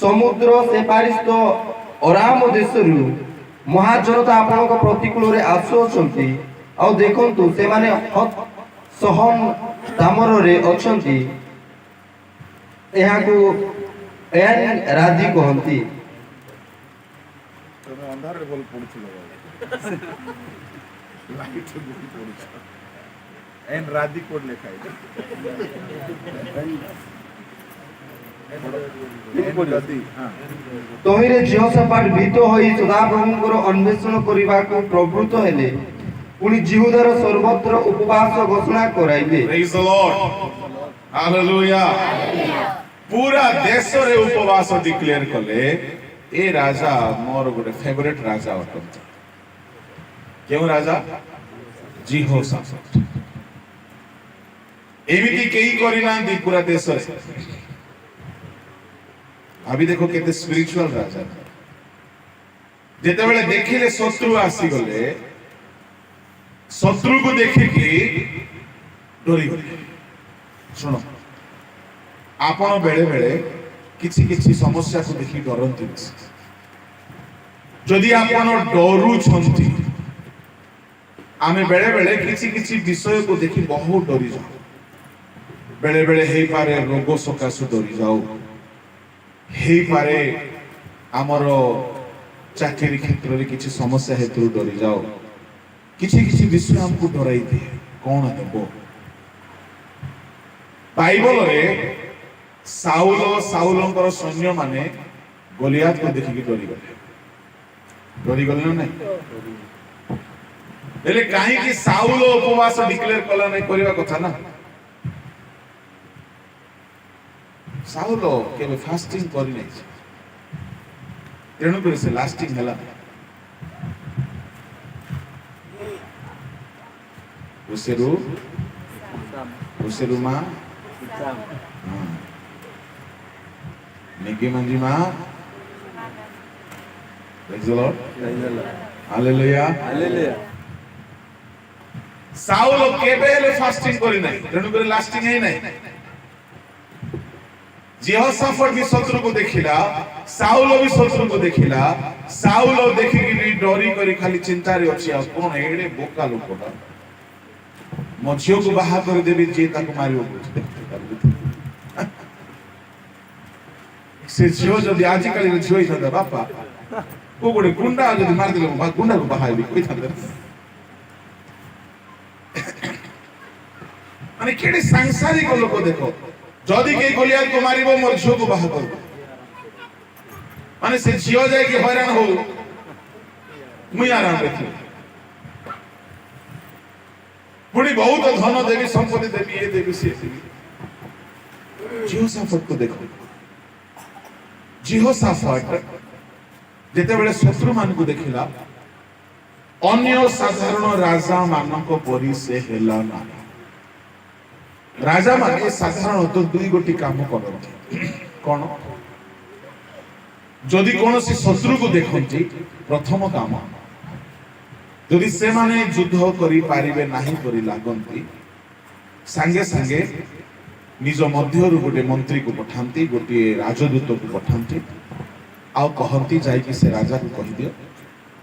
ସମୁଦ୍ର ସେପାରିସ୍ତ ଅରାମ ଦେଶରୁ ମହାଜନତା ଆପଣଙ୍କ ପ୍ରତିକୂଳରେ ଆସୁଅଛନ୍ତି ଆଉ ଦେଖନ୍ତୁ ସେମାନେ ସହନ ତାମରରେ ଅଛନ୍ତି ଏହାକୁ ରାଜି କହନ୍ତି ଅନ୍ଧାରରେ ଭଲ ପଡୁছিল ଲାଇଟ୍ ଗୁଡ଼ି ପଡୁଛି ଏନ୍ ରାଧି କୋଡ୍ ଲେଖା ହେଇଛି ତହିଁରେ ଜିହୋଶାଫାଟ ଭୀତ ହୋଇ ସଦାପ୍ରଭୁଙ୍କର ଅନ୍ୱେଷଣ କରିବାକୁ ପ୍ରବୃତ୍ତ ହେଲେ ପୁଣି ଜିହୁଦାର ସର୍ବତ୍ର ଉପବାସ ଘୋଷଣା କରାଇଲେ ପ୍ରେଜ୍ ଦ ଲର୍ଡ ହାଲେଲୁୟା ପୁରା ଦେଶରେ ଉପବାସ ଡିକ୍ଲେୟାର କଲେ ଏ ରାଜା ମୋର ଗୋଟେ ଫେଭରେଟ ରାଜା ଅଟନ୍ତି କେଉଁ ରାଜା ଜିହୋଶାଫାଟ ଏମିତି କେହି କରିନାହାନ୍ତି ପୁରା ଦେଶରେ ଭାବି ଦେଖ କେତେ ସ୍ପିରିଚୁଆଲ ରାଜା ଯେତେବେଳେ ଦେଖିଲେ ଶତ୍ରୁ ଆସିଗଲେ ଶତ୍ରୁକୁ ଦେଖିକି ଡରିଗଲେ ଶୁଣ ଆପଣ ବେଳେ ବେଳେ କିଛି କିଛି ସମସ୍ୟାକୁ ଦେଖି ଡରନ୍ତି ଯଦି ଆପଣ ଡରୁଛନ୍ତି ଆମେ ବେଳେ ବେଳେ କିଛି କିଛି ବିଷୟକୁ ଦେଖି ବହୁତ ଡରିଯାଉ ବେଳେ ବେଳେ ହେଇପାରେ ରୋଗ ସକାଶୁ ଡରିଯାଉ ହେଇପାରେ ଆମର ଚାକିରି କ୍ଷେତ୍ରରେ କିଛି ସମସ୍ୟା ହେତୁରୁ ଡରିଯାଉ କିଛି କିଛି ବିଷୟ ଆମକୁ ଡରାଇ ଦିଏ କଣ ହେବ ବାଇବଲରେ ସାଉଲଙ୍କର ସୈନ୍ୟମାନେ ଗୋଲିଆତକୁ ଦେଖିକି ଡରିଗଲେ ଡରିଗଲେ ନା ନାଇଁ? ହେଲେ କାହିଁକି ସାଉଲ ଉପବାସ ଡିକ୍ଲେୟାର କଲା ନାଇଁ? କରିବା କଥା ନା। ସାଉଲ କେବେ ଫାଷ୍ଟିଂ କରିନାହିଁ, ତେଣୁକରି ସେ ଲାଷ୍ଟିଂ ହେଲା। ଉସେରୁ ମା ନିକି ମଞ୍ଜି ମା। Praise the Lord. Hallelujah. Saul କେବେ ହେଲେ ଫାଷ୍ଟିଂ କରି ନାହିଁ, ତେଣୁକରି ଲାଷ୍ଟିଂ ହେଇ ନାହିଁ। ଯେହୋଶାଫାଟ ବି ଶତ୍ରୁକୁ ଦେଖିଲା, ସାଉଲ ବି ଶତ୍ରୁକୁ ଦେଖିଲା। ସାଉଲ ଦେଖିକି ଡରି କରି ଖାଲି ଚିନ୍ତାରେ ଅଛି, ଆଉ କଣ ଏଡେ ବୋକା ଲୋକଟା, ମୋ ଝିଅକୁ ବାହା କରିଦେବି, ଯିଏ ତାକୁ ମାରିବ। ସେ ଝିଅ ଯଦି ଆଜିକାଲି ଝିଅ ହେଇଥାନ୍ତା, ବାପା କୋଉ ଗୋଟେ ଗୁଣ୍ଡା ଯଦି ମାରିଦେଲେ ଗୁଣ୍ଡାକୁ ବାହା ହେବି କହିଥାନ୍ତା। ମାନେ କେଡେ ସାଂସାରିକ ଲୋକ ଦେଖ, ଯଦି କେହି ଗଲିଆକୁ ମାରିବ ମୋର ଝିଅକୁ ବାହା କରିବ, ମାନେ ସେ ଝିଅ ଯାଇକି ହଇରାଣ ହଉ, ମୁଇଁ ଆରାମରେ ଥିବି, ପୁଣି ବହୁତ ଧନ ଦେବି, ସମ୍ପତ୍ତି ଦେବି, ଏ ଦେବି, ସିଏ ଦେବି। ଯେହୋଶାଫାଟକୁ ଦେଖ, ଯେହୋଶାଫାଟ ଯେତେବେଳେ ଶତ୍ରୁ ମାନଙ୍କୁ ଦେଖିଲା, ଅନ୍ୟ ସାଧାରଣ ରାଜା ମାନଙ୍କ ପରି ସେ ହେଲା ନାହିଁ। ରାଜା ମାନେ ସାଧାରଣତଃ ଦୁଇ ଗୋଟି କାମ କରନ୍ତି। କଣ? ଯଦି କୌଣସି ଶତ୍ରୁକୁ ଦେଖନ୍ତି, ପ୍ରଥମ କାମ, ଯଦି ସେମାନେ ଯୁଦ୍ଧ କରିପାରିବେ ନାହିଁ ପରି ଲାଗନ୍ତି, ସାଙ୍ଗେ ସାଙ୍ଗେ ନିଜ ମଧ୍ୟରୁ ଗୋଟେ ମନ୍ତ୍ରୀକୁ ପଠାନ୍ତି, ଗୋଟିଏ ରାଜଦୂତକୁ ପଠାନ୍ତି, ଆଉ କହନ୍ତି ଯାଇକି ସେ ରାଜାକୁ କହିଦିଅ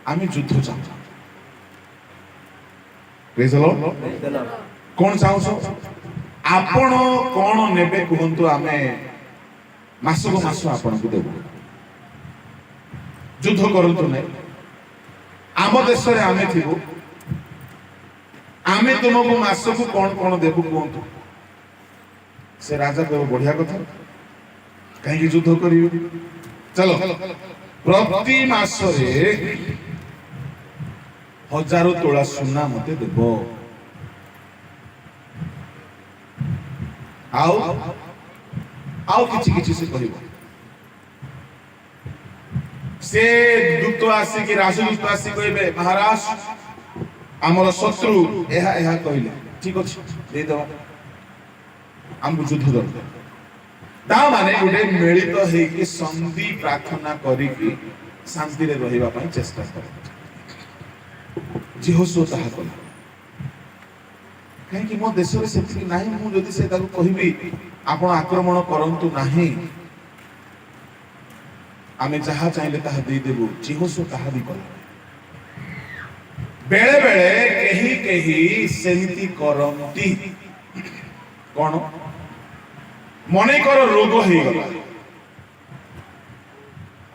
ଆମେ ଯୁଦ୍ଧ ଚାହୁଁଛୁ। Praise the Lord. କଣ ଚାହୁଁଛ? ଆପଣ କଣ ନେବେ କୁହନ୍ତୁ, ଆମେ ମାସକୁ ମାସ ଆପଣଙ୍କୁ ଦେବୁ, ଯୁଦ୍ଧ କରନ୍ତୁ ନାହିଁ, ଆମ ଦେଶରେ ଆମେ ଥିବୁ, ଆମେ ତୁମକୁ ମାସକୁ କଣ କଣ ଦେବୁ କୁହନ୍ତୁ। ସେ ରାଜା କହିବ ବଢିଆ କଥା, କାହିଁକି ଯୁଦ୍ଧ କରିବେ, ଚାଲ ପ୍ରତି ମାସରେ 1000 ତୋଳା ସୁନା ମତେ ଦେବ, ଆଉ କିଛି କିଛି ସେ କହିବ। ସେ ଦୂତ ଆସିକି, ରାଜଦୂତ ଆସି କହିବେ ମହାରାଜ ଆମର ଶତ୍ରୁ ଏହା ଏହା କହିଲେ, ଠିକ ଅଛି ଦେଇଦବା, ଆମକୁ ଯୁଦ୍ଧ ଦରକାର। ତା ମାନେ ଗୋଟେ ମିଳିତ ହେଇକି ସନ୍ଧି ପ୍ରାର୍ଥନା କରିକି ଶାନ୍ତିରେ ରହିବା ପାଇଁ ଚେଷ୍ଟା କରେ। ଯେହୋଶୁଆ ତାହା କଲା। କାହିଁକି ମୋ ଦେଶରେ ସେତିକି ନାହିଁ, ମୁଁ ଯଦି ସେ ତାକୁ କହିବି ଆପଣ ଆକ୍ରମଣ କରନ୍ତୁ ନାହିଁ, ଆମେ ଯାହା ଚାହିଁଲେ ତାହା ଦେଇଦେବୁ, ଯେହୋଶୁଆ ତାହା ବି କଲା। ବେଳେ ବେଳେ କେହି ସେମିତି କରନ୍ତି। କଣ? ମନେକର ରୋଗ ହେଇଗଲା,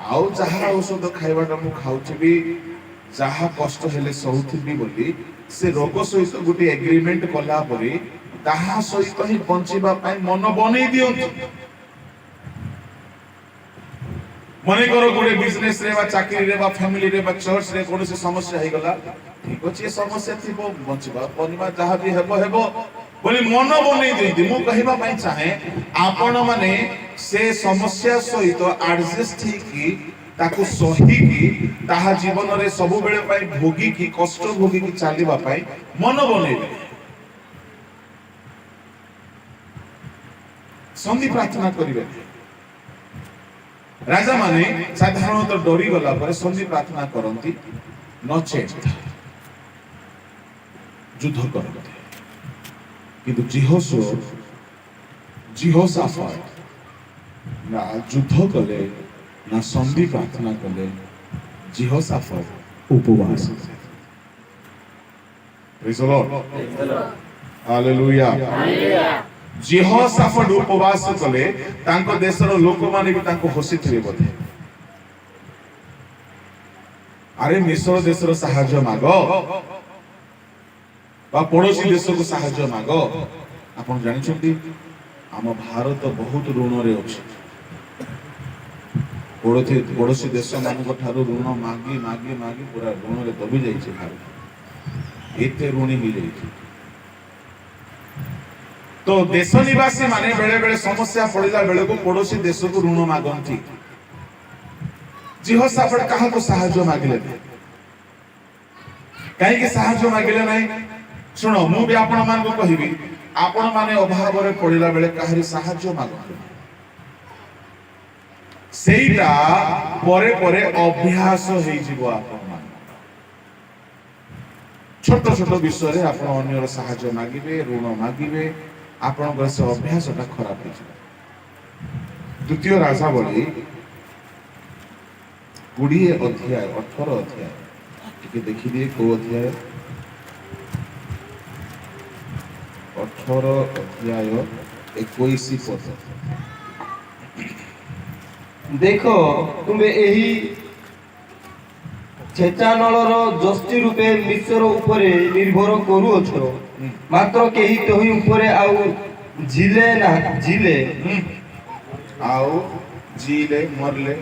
ଆଉ ଯାହା ଔଷଧ ଖାଇବାଟା ମୁଁ ଖାଉଥିବି, ଯାହା କଷ୍ଟ ହେଲେ ସହୁଥିବି ବୋଲି ସେ ରୋଗ ସହିତ ଗୋଟେ ଏଗ୍ରିମେଣ୍ଟ କଲା ପରେ ତାହା ସହିତ ହିଁ ବଞ୍ଚିବା ପାଇଁ ମନ ବନେଇ ଦିଅନ୍ତି। ମନେକର ଗୋଟେ ବିଜନେସ ରେ ବା ଚାକିରିରେ ବା ଫ୍ୟାମିଲିରେ ବା ଚର୍ଚ୍ଚରେ କୌଣସି ସମସ୍ୟା ହେଇଗଲା, ଠିକ ଅଛି ଏ ସମସ୍ୟା ଥିବ, ବଞ୍ଚିବା ପରିବାର ଯାହା ବି ହେବ ହେବ ବୋଲି ମନ ବନେଇ ଦିଅନ୍ତି। ମୁଁ କହିବା ପାଇଁ ଚାହେଁ, ଆପଣ ମାନେ ସେ ସମସ୍ୟା ସହିତ ଆଡଜଷ୍ଟ ହେଇକି, ତାକୁ ସହିକି, ତାହା ଜୀବନରେ ସବୁବେଳେ ପାଇଁ ଭୋଗିକି, କଷ୍ଟ ଭୋଗିକି ଚାଲିବା ପାଇଁ ମନ ବନେଇବେ। ସନ୍ଧି ପ୍ରାର୍ଥନା କରିବେ। ରାଜା ମାନେ ସାଧାରଣତଃ ଡରିଗଲା ପରେ ସନ୍ଧି ପ୍ରାର୍ଥନା କରନ୍ତି, ନଚେତ ଯୁଦ୍ଧ କରନ୍ତି। କିନ୍ତୁ ଯେହୋଶାଫାଟ ନା ଯୁଦ୍ଧ କଲେ ନା ସନ୍ଧି ପ୍ରାର୍ଥନା କଲେ, ଯେହୋଶାଫାଟ ଉପବାସ କଲେ। Praise the Lord. Hallelujah. ଯେହୋଶାଫାଟ ଉପବାସ କଲେ, ତାଙ୍କ ଦେଶର ଲୋକମାନେ ବି ତାଙ୍କୁ ହସିଥିବେ ବୋଧେ। ଆରେ ମିଶ୍ର ଦେଶର ସାହାଯ୍ୟ ମାଗ ବା ପଡୋଶୀ ଦେଶକୁ ସାହାଯ୍ୟ ମାଗ। ଆପଣ ଜାଣିଛନ୍ତି ଆମ ଭାରତ ବହୁତ ଋଣରେ ଅଛି। ପଡ଼ୋଶୀ ଦେଶ ମାନଙ୍କ ଠାରୁ ଋଣ ମାଗି ମାଗି ମାଗି ପୁରା ଋଣରେ ଦବି ଯାଇଛି ଭାରତ, ଏତେ ଋଣୀ ହେଇଯାଇଛି। ତ ଦେଶ ନିବାସୀ ମାନେ ବେଳେ ବେଳେ ସମସ୍ୟା ପଡ଼ିଲା ବେଳକୁ ପଡ଼ୋଶୀ ଦେଶକୁ ଋଣ ମାଗନ୍ତି। ଜିହୋଶାଫାଟ କାହାକୁ ସାହାଯ୍ୟ ମାଗିଲେ ନାହିଁ? କାହିଁକି ସାହାଯ୍ୟ ମାଗିଲେ ନାହିଁ? ଶୁଣ, ମୁଁ ବି ଆପଣ ମାନଙ୍କୁ କହିବି, ଆପଣ ମାନେ ଅଭାବରେ ପଡ଼ିଲା ବେଳେ କାହାରି ସାହାଯ୍ୟ ମାଗନ୍ତୁ ନାହିଁ। ସେଇଟା ପରେ ପରେ ଅଭ୍ୟାସ ହେଇଯିବ। ଆପଣ ମାନେ ଛୋଟ ଛୋଟ ବିଷୟରେ ଆପଣ ଅନ୍ୟର ସାହାଯ୍ୟ ମାଗିବେ, ଋଣ ମାଗିବେ, ଆପଣଙ୍କର ସେ ଅଭ୍ୟାସଟା ଖରାପ ହେଇଯିବ। ଦ୍ୱିତୀୟ ରାଜାବଳୀ 20 ଅଧ୍ୟାୟ 18 ଅଧ୍ୟାୟ ଟିକେ ଦେଖିଦିଏ। କୋଉ ଅଧ୍ୟାୟ? 18 ଅଧ୍ୟାୟ 21 ପଦ। ଦେଖ, ତୁମେ ଏହି ଛେଚା ନଳର ଯଷ୍ଟି ରୂପେ ମିଶ୍ର ଉପରେ ନିର୍ଭର କରୁଅଛ, ମାତ୍ର କେହି ତହି ଉପରେ ଆଉ ଝିଲେ ଆଉ ଜିଲେ ମରଲେ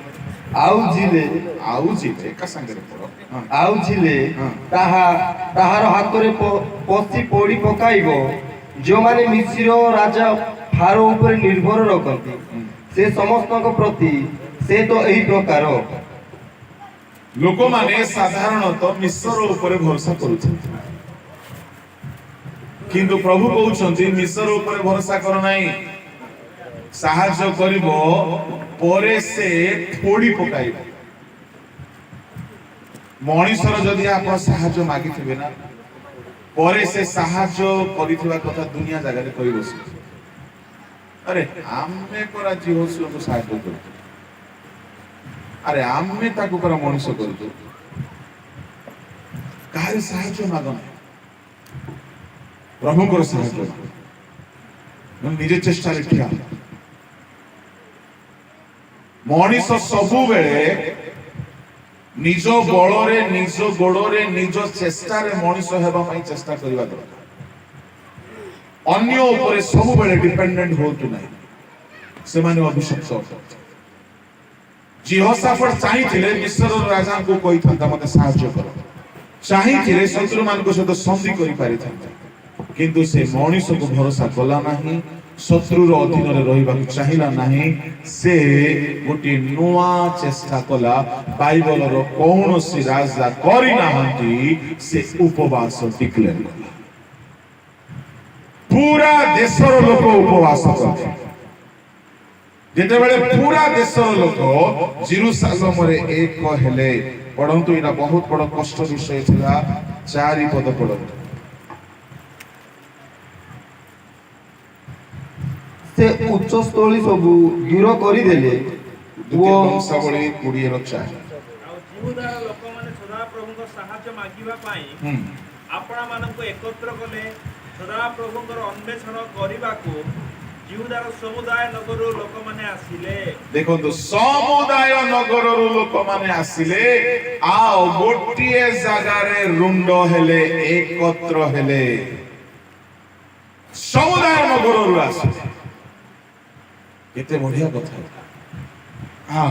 ଏକା ସାଙ୍ଗରେ ପଡ। ଆଉ ଝିଲେ ହଁ। ତାହାର ହାତରେ ପଶି ପୋଡ଼ି ପକାଇବ। ଯେଉଁମାନେ ମିଶ୍ର ରାଜା ଫାରୋ ଉପରେ ନିର୍ଭର ରଖନ୍ତି, ସେ ସମସ୍ତଙ୍କ ପ୍ରତି ସେ ତ ଏହି ପ୍ରକାର। ଲୋକମାନେ ସାଧାରଣତଃ ମିଶ୍ର ଉପରେ ଭରସା କରୁଛନ୍ତି, କିନ୍ତୁ ପ୍ରଭୁ କହୁଛନ୍ତି ମିଶ୍ର ଉପରେ ଭରସା କର ନାହିଁ। ସାହାଯ୍ୟ କରିବ, ପରେ ସେ ପୋଡ଼ି ପକାଇବ। ମଣିଷର ଯଦି ଆପଣ ସାହାଯ୍ୟ ମାଗିଥିବେ ନା, ପରେ ସେ ସାହାଯ୍ୟ କରିଥିବା କଥା ଦୁନିଆ ଜାଗାରେ କହି ବସିବ। ଆରେ ଆମେ ପରା ଜିହୋଶୁଆକୁ ସାହାଯ୍ୟ କରୁଛୁ, ଆରେ ଆମେ ତାକୁ ପରା ମଣିଷ କରୁଛୁ। କାହାରି ସାହାଯ୍ୟ ମାଗ ନାହିଁ, ପ୍ରଭୁଙ୍କର ସାହାଯ୍ୟ ମାଗ। ନିଜେ ଚେଷ୍ଟାରେ ଠିଆ। ମଣିଷ ସବୁବେଳେ ନିଜ ବଳରେ, ନିଜ ଗୋଡ଼ରେ, ନିଜ ଚେଷ୍ଟାରେ ମଣିଷ ହେବା ପାଇଁ ଚେଷ୍ଟା କରିବା ଦରକାର। ଅନ୍ୟ ଉପରେ ସବୁବେଳେ ଡିପେଣ୍ଡେଣ୍ଟ ହୁଅନ୍ତୁ ନାହିଁ, ସେମାନେ ଅଭିଶପ୍ତ ଅଟନ୍ତି। ଜିହୋଶାଫାଟ ଚାହିଁଥିଲେ ମିଶ୍ର ରାଜାଙ୍କୁ କହିଥାନ୍ତା ମତେ ସାହାଯ୍ୟ କର, ଚାହିଁଥିଲେ ଶତ୍ରୁମାନଙ୍କ ସହିତ ସନ୍ଧି କରିପାରିଥାନ୍ତା, କିନ୍ତୁ ସେ ମଣିଷକୁ ଭରସା କଲା ନାହିଁ, ଶତ୍ରୁର ଅଧୀନରେ ରହିବାକୁ ଚାହିଁଲା ନାହିଁ। ସେ ଗୋଟିଏ ନୂଆ ଚେଷ୍ଟା କଲା। ବାଇବଲର କୌଣସି ରାଜା କରିନାହାନ୍ତି ସେ ଉପବାସ ଡିକ୍ଲେୟାର କଲା। ପୁରା ଦେଶର ଲୋକ ଉପବାସ କଲେ। ଯେତେବେଳେ ପୁରା ଦେଶର ଲୋକ ଜେରୁସାଲେମରେ ଏକ ହେଲେ, ପଢନ୍ତୁ, ଏଇଟା ବହୁତ ବଡ କଷ୍ଟ ବିଷୟ ଥିଲା। 4 ପଦ ପଢନ୍ତୁ। ସେ ଉଚ୍ଚସ୍ଥଳୀ ସବୁ ଦୂର କରିଦେଲେ ଦ୍ୱିତୀୟ ବଂଶାବଳୀ 20:4। ଆଉ ଜିହୁଦାର ଲୋକମାନେ ସଦାପ୍ରଭୁଙ୍କ ସାହାଯ୍ୟ ମାଗିବା ପାଇଁ ଆପଣାମାନଙ୍କୁ ଏକତ୍ର କଲେ। ସଦାପ୍ରଭୁଙ୍କର ଅନ୍ୱେଷଣ କରିବାକୁ ଜିହୁଦାର ସମୁଦାୟ ନଗରରୁ ଲୋକମାନେ ଆସିଲେ। ଦେଖନ୍ତୁ, ସମୁଦାୟ ନଗରରୁ ଲୋକମାନେ ଆସିଲେ, ଆଉ ଗୋଟିଏ ଜାଗାରେ ରୁଣ୍ଡ ହେଲେ, ଏକତ୍ର ହେଲେ। ସମୁଦାୟ ନଗରରୁ ଆସିଲେ। କେତେ ବଢିଆ କଥା।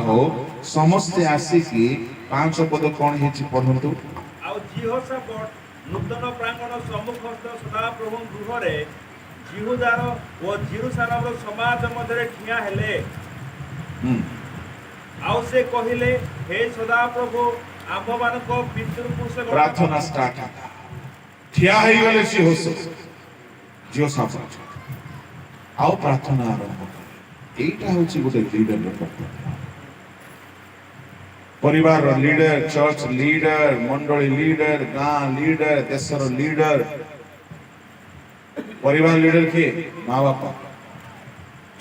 ହଉ, ସମସ୍ତେ ଆସିକି 5 ପଦ କଣ ହେଇଛି ପଢନ୍ତୁ। ଆଉ ଜିହୋଶାଫାଟ ନୂତନ ପ୍ରାଙ୍ଗଣ ସମ୍ମୁଖସ୍ଥ ସଦାପ୍ରଭୁ ଗୃହରେ ଜିହୁଦାର ଓ ଜେରୁସାଲେମର ସମାଜ ମଧ୍ୟରେ ଠିଆ ହେଲେ। ଆଉ ସେ କହିଲେ, ହେ ସଦାପ୍ରଭୁ, ଆମ୍ଭମାନଙ୍କ ପିତୃପୁରୁଷ ପ୍ରାର୍ଥନା ଷ୍ଟାର୍ଟ। ଠିଆ ହେଇଗଲେ ଜିହୋଶାଫାଟ, ଆଉ ପ୍ରାର୍ଥନା ଆରମ୍ଭ କଲେ। এইটা হচ্ছে ଗୋଟେ লিডারের কর্তব্য। ପରିବାରର ଲିଡର, ଚର୍ଚ୍ଚ ଲିଡର, ମଣ୍ଡଳୀ ଲିଡର, ଗାଁ ଲିଡର, ଦେଶର ଲିଡର। ପରିବାର ଲିଡର କିଏ? ମା ବାପା।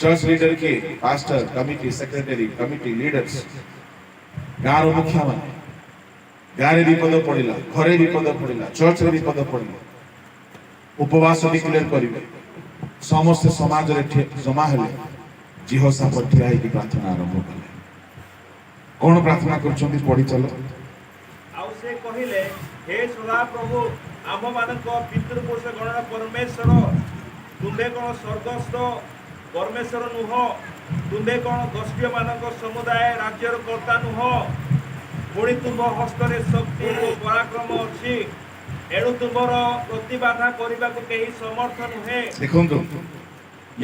ଚର୍ଚ୍ଚ ଲିଡର କିଏ? Pastor, committee secretary, committee leaders. ଗାଁର ମୁଖିଆ ମାନେ। ଗାଁରେ ବିପଦ ପଡ଼ିଲା, ଘରେ ବିପଦ ପଡ଼ିଲା, ଚର୍ଚ୍ଚରେ ବିପଦ ପଡ଼ିଲା, ଉପବାସ ଡିକ୍ଲେୟାର କରିବେ। ସମସ୍ତେ ସମାଜରେ ଜମା ହେଲେ। ଜିହୋଶାଫାଟ ଠିଆ ହେଇକି ପ୍ରାର୍ଥନା ଆରମ୍ଭ କଲେ। କଣ ପ୍ରାର୍ଥନା କରୁଛନ୍ତି? ପଢି ଚାଲ। ଆଉ ସେ କହିଲେ, ହେ ସଦାପ୍ରଭୁ, ଆମ୍ଭମାନଙ୍କ ପିତୃପୁରୁଷ ଗଣର ପରମେଶ୍ୱର, ତୁମ୍ଭେ କଣ ସ୍ୱର୍ଗସ୍ଥ ପରମେଶ୍ୱର ନୁହଁ? ତୁମେ କ'ଣ ଗୋଷ୍ଠୀମାନଙ୍କ ସମୁଦାୟ ରାଜ୍ୟର କର୍ତ୍ତା ନୁହଁ? ପୁଣି ତୁମ ହସ୍ତରେ ଶକ୍ତି ଓ ପରାକ୍ରମ ଅଛି, ଏଣୁ ତୁମର ପ୍ରତିବାଧା କରିବାକୁ କେହି ସମର୍ଥ ନୁହେଁ। ଦେଖନ୍ତୁ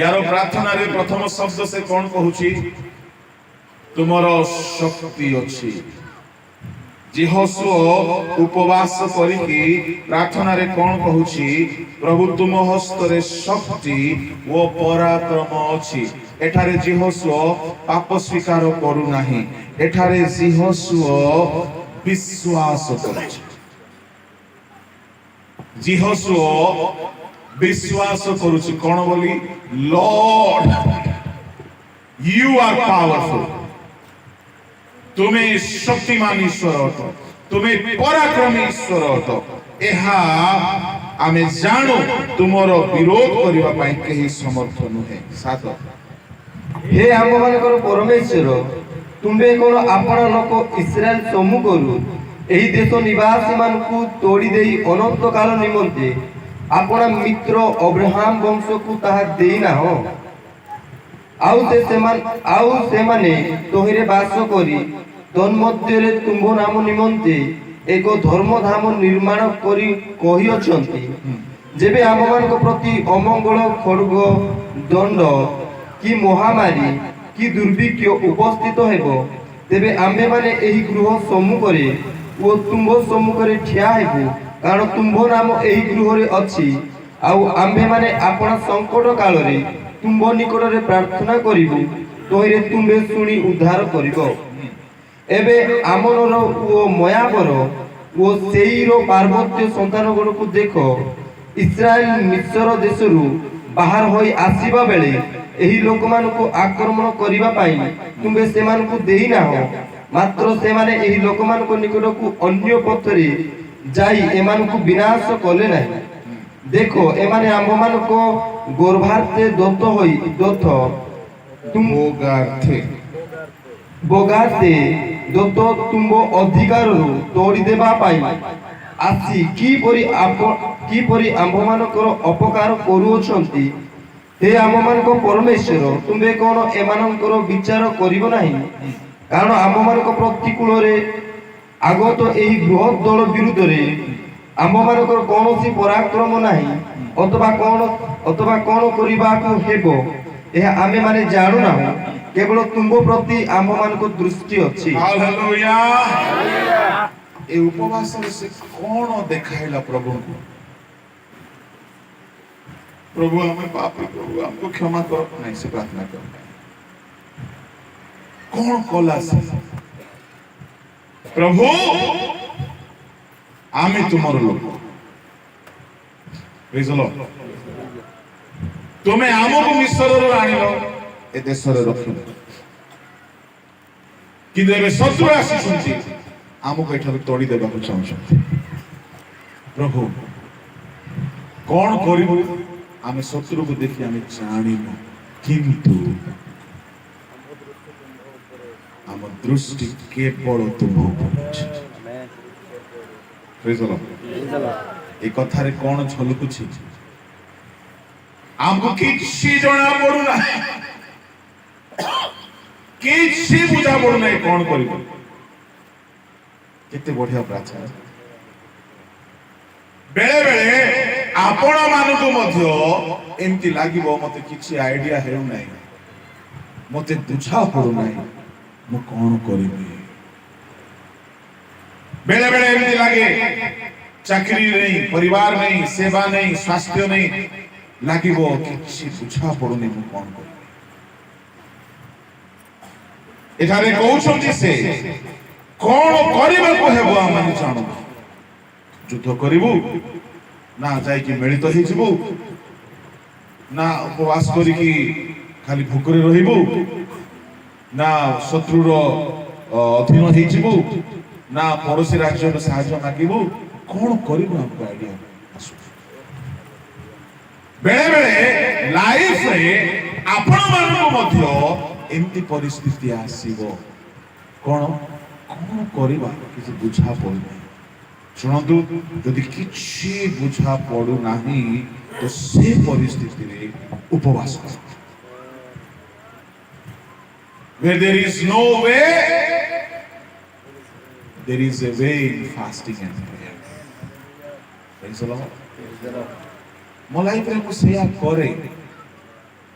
ୟାର ପ୍ରାର୍ଥନାରେ ପ୍ରଥମ ଶବ୍ଦ ସେ କ'ଣ କହୁଛି? ତୁମର ଶକ୍ତି ଅଛି। ଜିହୋଶୁଆ ଉପବାସ କରିକି ପ୍ରାର୍ଥନାରେ କ'ଣ କହୁଛି? ପ୍ରଭୁ ତୁମ ହସ୍ତରେ ଶକ୍ତି ଓ ପରାକ୍ରମ ଅଛି। ଏଠାରେ ଜିହୋଶୁଆ ପାପ ସ୍ୱୀକାର କରୁନାହିଁ, ଏଠାରେ ଜିହୋଶୁଆ ବିଶ୍ୱାସ କରୁଛି। ଜିହୋଶୁଆ ବିଶ୍ୱାସ କରୁଛି କ'ଣ ବୋଲି? Lord you are powerful. ତୁମେ ଶକ୍ତିମାନ ଈଶ୍ୱର ଅଟ, ତୁମେ ପରାକ୍ରମୀ ଈଶ୍ୱର ଅଟ। ଏହା ଆମେ ଜାଣୁ, ତୁମର ବିରୋଧ କରିବା ପାଇଁ କେହି ସମର୍ଥ ନୁହେଁ। 7 ହେ ଆମମାନଙ୍କର ପରମେଶ୍ୱର, ତୁମେ କ'ଣ ଆପଣ ଲୋକ ଇସ୍ରାଏଲ ସମ୍ମୁଖରୁ ଏହି ଦେଶ ନିବାସୀମାନଙ୍କୁ ତୋଡ଼ି ଦେଇ ଅନନ୍ତ କାଳ ନିମନ୍ତେ ଆପଣ ମିତ୍ର ଅବ୍ରାହମ ବଂଶକୁ ତାହା ଦେଇନାହଁ? ଆଉ ସେମାନେ ତହିଁରେ ବାସ କରି ତନ୍ମଧ୍ୟରେ ତୁମ୍ଭ ନାମ ନିମନ୍ତେ ଏକ ଧର୍ମଧାମ ନିର୍ମାଣ କରି କହିଅଛନ୍ତି। ଯେବେ ଆମମାନଙ୍କ ପ୍ରତି ଅମଙ୍ଗଳ, ଖଡ୍ଗ, ଦଣ୍ଡ କି ମହାମାରୀ କି ଦୁର୍ଭିକ୍ଷ ଉପସ୍ଥିତ ହେବ, ତେବେ ଆମ୍ଭେମାନେ ଏହି ଗୃହ ସମ୍ମୁଖରେ ଓ ତୁମ୍ଭ ସମ୍ମୁଖରେ ଠିଆ ହେବୁ, କାରଣ ତୁମ୍ଭ ନାମ ଏହି ଗୃହରେ ଅଛି। ଆଉ ଆମ୍ଭେମାନେ ଆପଣା ସଙ୍କଟ କାଳରେ ତୁମ୍ଭ ନିକଟରେ ପ୍ରାର୍ଥନା କରିବୁ, ତହିଁରେ ତୁମ୍ଭେ ଶୁଣି ଉଦ୍ଧାର କରିବ। ଏବେ ଆମନର ଓ ମୟାବର ଓ ସେଇର ପାର୍ବତ୍ୟ ସନ୍ତାନଗୁଡ଼ିକୁ ଦେଖ। ଇସ୍ରାଏଲ ମିଶ୍ର ଦେଶରୁ ବାହାର ହୋଇ ଆସିବା ବେଳେ ଏହି ଲୋକମାନଙ୍କୁ ଆକ୍ରମଣ କରିବା ପାଇଁ ତୁମ୍ଭେ ସେମାନଙ୍କୁ ଦେଇନାହଁ, ମାତ୍ର ସେମାନେ ଏହି ଲୋକମାନଙ୍କ ନିକଟକୁ ଅନ୍ୟ ପଥରେ ଯାଇ ଏମାନଙ୍କୁ ବିନାଶ କଲେ ନାହିଁ। ଦେଖ, ଏମାନେ ଆମ୍ଭମାନଙ୍କ ଗର୍ଭାର୍ଥେ ଦତ୍ତ ତୁମ୍ଭ ଅଧିକାରରୁ ତୋଡ଼ି ଦେବା ପାଇଁ ଆସି କିପରି ଆମ୍ଭମାନଙ୍କର ଅପକାର କରୁଅଛନ୍ତି। ହେ ଆମମାନଙ୍କ ପରମେଶ୍ୱର, ତୁମେ କ'ଣ ଏମାନଙ୍କର ବିଚାର କରିବ ନାହିଁ? କାରଣ ଆମମାନଙ୍କ ପ୍ରତିକୂଳରେ ଆଗତ ଏହି ବୃହତ୍ ଦଳ ବିରୁଦ୍ଧରେ ଆମ୍ଭମାନଙ୍କର କୌଣସି ପରାକ୍ରମ ନାହିଁ, ଅଥବା କ'ଣ କରିବାକୁ ହେବ ଏହା ଆମେମାନେ ଜାଣୁନାହୁଁ। କେବଳ ତୁମ୍ଭ ପ୍ରତି ଆମ୍ଭମାନଙ୍କ ଦୃଷ୍ଟି ଅଛି। ହାଲେଲୁୟା। ଏ ଉପବାସରେ ସେ କ'ଣ ଦେଖାଇଲା ପ୍ରଭୁଙ୍କୁ? ପ୍ରଭୁ ଆମେ ପାପୀ, ପ୍ରଭୁ ଆମକୁ କ୍ଷମା କର। ନାହିଁ, ସେ ପ୍ରାର୍ଥନା କର। କ'ଣ କଲା ସେ? ପ୍ରଭୁ ଆମେ ତୁମର ଲୋକ, ତୁମେ ଆମକୁ ମିଶ୍ରରୁ ଆଣିଲ, ଏ ଦେଶରେ ରଖିଲ, କିନ୍ତୁ ଏବେ ଶତ୍ରୁ ଆସିଛନ୍ତି, ଆମକୁ ଏଠାରୁ ତୋଡ଼ି ଦେବାକୁ ଚାହୁଁଛନ୍ତି। ପ୍ରଭୁ କ'ଣ କରିବୁ? ଆମେ ଶତ୍ରୁକୁ ଦେଖି ଆମେ ଜାଣିନୁ, କିନ୍ତୁ ଆମ ଦୃଷ୍ଟି କେବଳ ତୁମ ଉପରେ ଅଛି। ଏ କଥାରେ କ'ଣ ଝଲକୁଛି? ଆମକୁ କିଛି ଜଣା ପଡୁନାହିଁ, କିଛି ବୁଝା ପଡୁନାହିଁ କ'ଣ କରିବୁ। କେତେ ବଢିଆ ପ୍ରାର୍ଥନା। ବେଳେ ବେଳେ ଆପଣ ମାନଙ୍କୁ ମଧ୍ୟ ଏମିତି ଲାଗିବ, ମତେ କିଛି ଆଇଡିଆ ହେଉନାହିଁ, ମତେ ବୁଝା ପଡୁନାହିଁ, ମୁଁ କ'ଣ କରିବି। ବେଳେ ବେଳେ ଏମିତି ଲାଗେ, ଚାକିରି ନେଇ, ପରିବାର ନେଇ, ସେବା ନେଇ, ସ୍ୱାସ୍ଥ୍ୟ ନେଇ ଲାଗିବ, କିଛି ବୁଝା ପଡୁନି, ମୁଁ କ'ଣ କରିବି। ଏଠାରେ କହୁଛନ୍ତି ସେ କ'ଣ କରିବାକୁ ହେବ ଆମେ ଜାଣୁ। ଯୁଦ୍ଧ କରିବୁ ନା ଯାଇକି ମିଳିତ ହେଇଯିବୁ, ନା ଉପବାସ କରିକି ଖାଲି ଭୋକରେ ରହିବୁ, ନା ଶତ୍ରୁର ଅଧୀନ ହେଇଯିବୁ, ନା ପଡ଼ୋଶୀ ରାଜ୍ୟର ସାହାଯ୍ୟ ମାଗିବୁ, କ'ଣ କରିବୁ ଆମକୁ ଆଇଡିଆ ଆସୁଛି। ବେଳେ ବେଳେ ଲାଇଫରେ ଆପଣ ମାନଙ୍କୁ ମଧ୍ୟ ଏମିତି ପରିସ୍ଥିତି ଆସିବ, କ'ଣ କରିବା କିଛି ବୁଝା ପଡୁନାହିଁ। ଶୁଣନ୍ତୁ, ଯଦି କିଛି ବୁଝା ପଡୁନାହିଁ ତ ସେ ପରିସ୍ଥିତିରେ ଉପବାସ କର। Where there is no way, there is a way in fasting and prayer. Praise the Lord. ମୋ ଲାଇଫରେ ମୁଁ ସେଇଆ କରେ।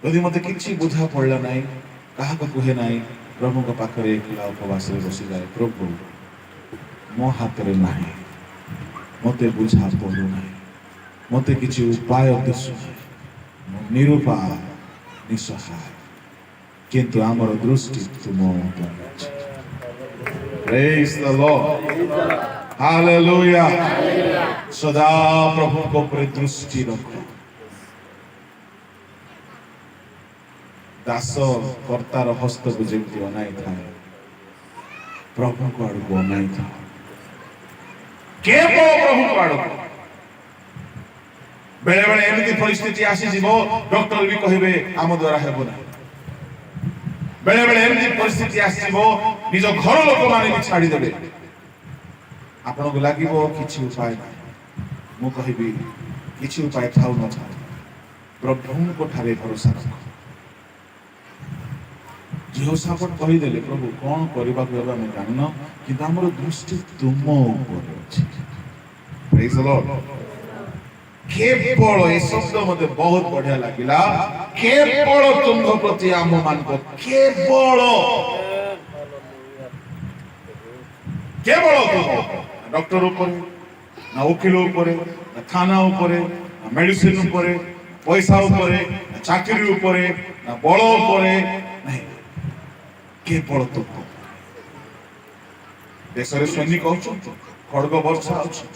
ଯଦି ମତେ କିଛି ବୁଝା ପଡ଼ିଲା ନାହିଁ, କାହାକୁ କୁହେ ନାହିଁ, ପ୍ରଭୁଙ୍କ ପାଖରେ ଏକଲା ଉପବାସରେ ବସିଯାଏ। ପ୍ରଭୁ ମୋ ହାତରେ ନାହିଁ, ମତେ ବୁଝା ପଡୁନାହିଁ, ମତେ କିଛି ଉପାୟ ଦିଶୁନାହିଁ, ମୁଁ ନିରୁପାୟ ନିଃସହାୟ, କିନ୍ତୁ ଆମର ଦୃଷ୍ଟି ତୁମ ଉପରେ ଅଛି। Praise the Lord. Hallelujah. ସଦା ପ୍ରଭୁଙ୍କ ଉପରେ ଦୃଷ୍ଟି ରଖ। ଦାସ କର୍ତ୍ତାର ହସ୍ତକୁ ଯେମିତି ଅନାଇଥାଏ, ପ୍ରଭୁଙ୍କ ଆଡକୁ ଅନାଇଥାଏ, କେବଳ ପ୍ରଭୁଙ୍କ ଆଡକୁ। ବେଳେ ବେଳେ ଏମିତି ପରିସ୍ଥିତି ଆସିଯିବ, ଡକ୍ଟର ବି କହିବେ ଆମ ଦ୍ୱାରା ହେବ ନାହିଁ। ବେଳେ ବେଳେ ଏମିତି ପରିସ୍ଥିତି ଆସିଯିବ, ନିଜ ଘର ଲୋକମାନେ ବି ଛାଡ଼ିଦେବେ। ଆପଣଙ୍କୁ ଲାଗିବ କିଛି ଉପାୟ ନାହିଁ। ମୁଁ କହିବି କିଛି ଉପାୟ ଥାଉ ନଥାଉ, ପ୍ରଭୁଙ୍କ ଠାରେ ଭରସା ରଖ। ଯେହୋଶାଫାତ କହିଦେଲେ, ପ୍ରଭୁ କଣ କରିବାକୁ ହେବ ଆମେ ଜାଣିନ, କିନ୍ତୁ ଆମର ଦୃଷ୍ଟି ତୁମ ଉପରେ ଅଛି। Praise the Lord. କେବଳ ଏ ଶବ୍ଦ ମତେ ବହୁତ ବଢିଆ ଲାଗିଲା। କେବଳ ତୁମ୍ଭ ପ୍ରତି ଆମ ମାନଙ୍କ କେବଳ ଡକ୍ଟର ଉପରେ, ନା ଓକିଲ ଉପରେ, ନା ଥାନା ଉପରେ, ନା ମେଡିସିନ ଉପରେ, ପଇସା ଉପରେ, ନା ଚାକିରି ଉପରେ, ନା ବଳ ଉପରେ ନାହିଁ, କେବଳ ତୁମ। ଦେଶରେ ସୈନିକ ଅଛନ୍ତି, ଖଡଗ ବର୍ଷା ଅଛି,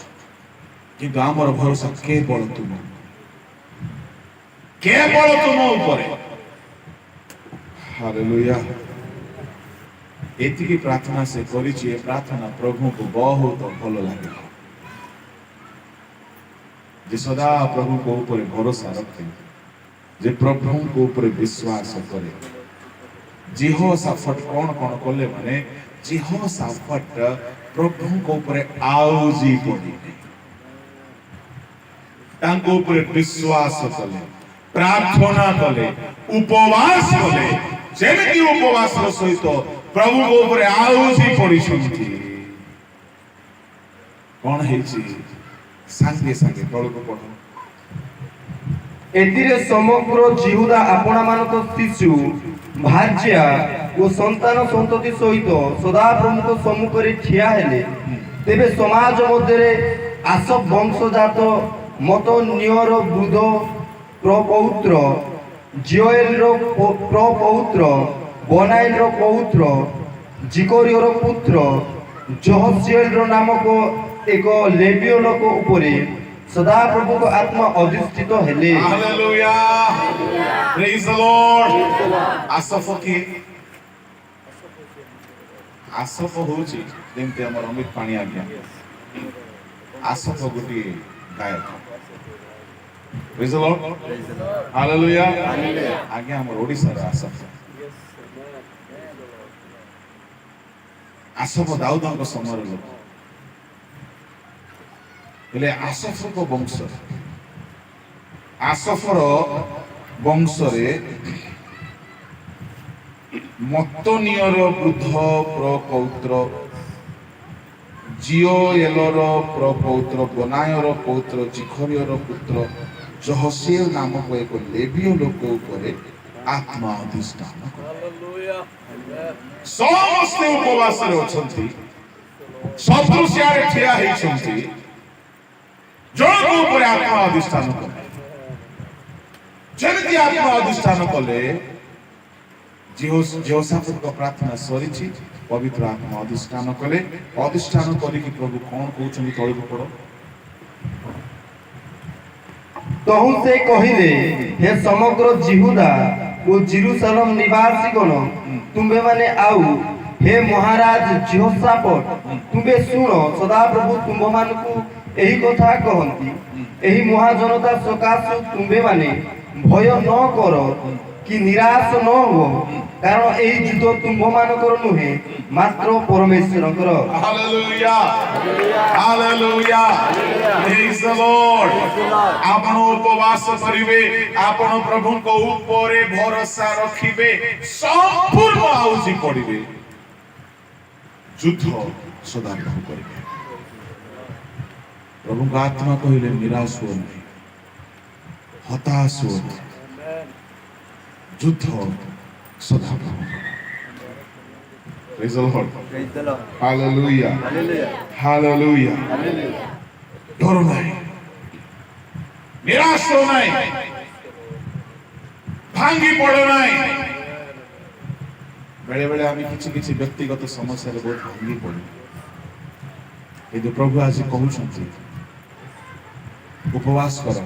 କିନ୍ତୁ ଆମର ଭରସା କେବଳ ତୁମ, କେବଳ ତୁମ ଉପରେ। ହାଲେଲୁୟା। ଏତିକି ପ୍ରାର୍ଥନା ସେ କରିଛି। ଏ ପ୍ରାର୍ଥନା ପ୍ରଭୁଙ୍କୁ ବହୁତ ଭଲ ଲାଗିଲା, ଯେ ସଦା ପ୍ରଭୁଙ୍କ ଉପରେ ଭରସା ରଖେ, ଯେ ପ୍ରଭୁଙ୍କ ଉପରେ ବିଶ୍ୱାସ କରେ। ଯେହୋଶାଫାତ କଣ କଣ କଲେ ମାନେ, ଯେହୋଶାଫାତ ପ୍ରଭୁଙ୍କ ଉପରେ ଆଉଜି ପଡ଼ିଲେ, ତାଙ୍କ ଉପରେ ବିଶ୍ୱାସ କଲେ, ପ୍ରାର୍ଥନା କଲେ, ଉପବାସ କଲେ। ଯେମିତି ଉପବାସର ସହିତ ପ୍ରଭୁଙ୍କ ଉପରେ ଆଉଜି ପଡ଼ିଛନ୍ତି। କଣ ହେଇଛି? ସାଙ୍ଗେ ସାଙ୍ଗେ ତଳକୁ ପଢ। ଏଥିରେ ସମଗ୍ର ଜିହୁଦା ଆପଣମାନଙ୍କ ଶିଶୁ, ଭାର୍ଯ୍ୟା ଓ ସନ୍ତାନ ସନ୍ତତି ସହିତ ସଦାପ୍ରଭୁଙ୍କ ସମ୍ମୁଖରେ ଠିଆ ହେଲେ। ତେବେ ସମାଜ ମଧ୍ୟରେ ଆସବ ବଂଶଜାତ ମତନିୟର ବୃଦ୍ଧ ପ୍ରପୌତ୍ର, ଜିଓଏଲର ପ୍ରପୌତ୍ର, ବନାଇଲର ପୌତ୍ର, ଜିକରିର ପୁତ୍ର ଯହସିଏଲର ନାମକ ଏକ ଲେବୀୟ ଲୋକ ଉପରେ ସଦାପ୍ରଭୁଙ୍କ ଆତ୍ମା ଅଧିଷ୍ଠିତ ହେଲେ। ହାଲେଲୁୟା। ପ୍ରେଜ୍ ଦ ଲର୍ଡ। ଆସଫ କିଏ? ଆସଫ ହଉଛି ଯେମିତି ଆମର ଅମିତ ପାଣି ଆଜ୍ଞା। ଆସଫ ଗୋଟିଏ ଗାୟକ। ପ୍ରେଜ୍ ଦ ଲର୍ଡ। ହାଲେଲୁୟା। ଆଜ୍ଞା ଆମର ଓଡ଼ିଶାର ଆସଫ। ଆସଫ ଦାଉଦଙ୍କ ସମୟର ଲୋକ। ହେଲେ ଆସଫଙ୍କ ବଂଶରେ, ଆସଫର ବଂଶରେ ମତନିୟର ବୃଦ୍ଧ ପ୍ରପୌତ୍ର, ଜିଓଏଲର ପ୍ରପୌତ୍ର, ବନାୟର ପୌତ୍ର, ଜିଖରିୟର ପୁତ୍ର ଯହସିଏଲ ନାମକ ଏକ ଲେବୀୟ ଲୋକ ଉପରେ ଆତ୍ମା ଅଧିଷ୍ଠାନ କଲେ। ସମସ୍ତେ ଉପବାସରେ ଅଛନ୍ତି, ଶତ୍ରୁ ସିଆଡେ ଠିଆ ହେଇଛନ୍ତି, ଜଣଙ୍କ ଉପରେ ଆତ୍ମା ଅଧିଷ୍ଠାନ କଲେ। ଯେମିତି ଆତ୍ମା ଅଧିଷ୍ଠାନ କଲେ, ଯେହୋଶାଫାତଙ୍କ ପ୍ରାର୍ଥନା ସରିଛି, ପବିତ୍ର ଆତ୍ମା ଅଧିଷ୍ଠାନ କଲେ। ଅଧିଷ୍ଠାନ କରିକି ପ୍ରଭୁ କଣ କହୁଛନ୍ତି ତଳକୁ ପଡ। ତହୁଁ ସେ କହିଲେ, ହେ ସମଗ୍ର ଜିହୁଦା ଓ ଜେରୁସାଲେମ ନିବାସୀଗଣ, ତୁମ୍ଭେମାନେ ଆଉ ହେ ମହାରାଜ ଯେହୋଶାଫାତ, ତୁମ୍ଭେ ଶୁଣ। ସଦାପ୍ରଭୁ ତୁମ୍ଭମାନଙ୍କୁ ଏହି କଥା କହନ୍ତି, ଏହି ମହାଜନତା ସକାଶୁ ତୁମ୍ଭେମାନେ ଭୟ ନ କର କି ନିରାଶ ନ ହୁଅ, କାରଣ ଏହି ଯୁଦ୍ଧ ତୁମ୍ଭମାନଙ୍କର ନୁହେଁ, ମାତ୍ର ପରମେଶ୍ୱରଙ୍କର। Hallelujah. Hallelujah. Praise the Lord. ଆପଣ ଉପବାସ କରିବେ, ଆପଣ ପ୍ରଭୁଙ୍କ ଉପରେ ଭରସା ରଖିବେ, ସମ୍ପୂର୍ଣ୍ଣ ଆଉଜି ପଡ଼ିବେ, ଯୁଦ୍ଧ ସଦାପ୍ରଭୁ କରିବେ। ପ୍ରଭୁଙ୍କ ଆତ୍ମା କହିଲେ ନିରାଶ ହୁଅ ନାହିଁ, ହତାଶ ହୁଅ ନାହିଁ, ଯୁଦ୍ଧ ସଦାପ୍ରଭୁ। Praise the Lord. Hallelujah. Hallelujah. ଡର ନାହିଁ, ନିରାଶ ହୁଅ ନାହିଁ, ଭାଙ୍ଗି ପଡ ନାହିଁ। ବେଳେ ବେଳେ ଆମେ କିଛି ବ୍ୟକ୍ତିଗତ ସମସ୍ୟାରେ ବହୁତ ଭାଙ୍ଗି ପଡୁ, କିନ୍ତୁ ପ୍ରଭୁ ଆଜି କହୁଛନ୍ତି ଉପବାସ କର,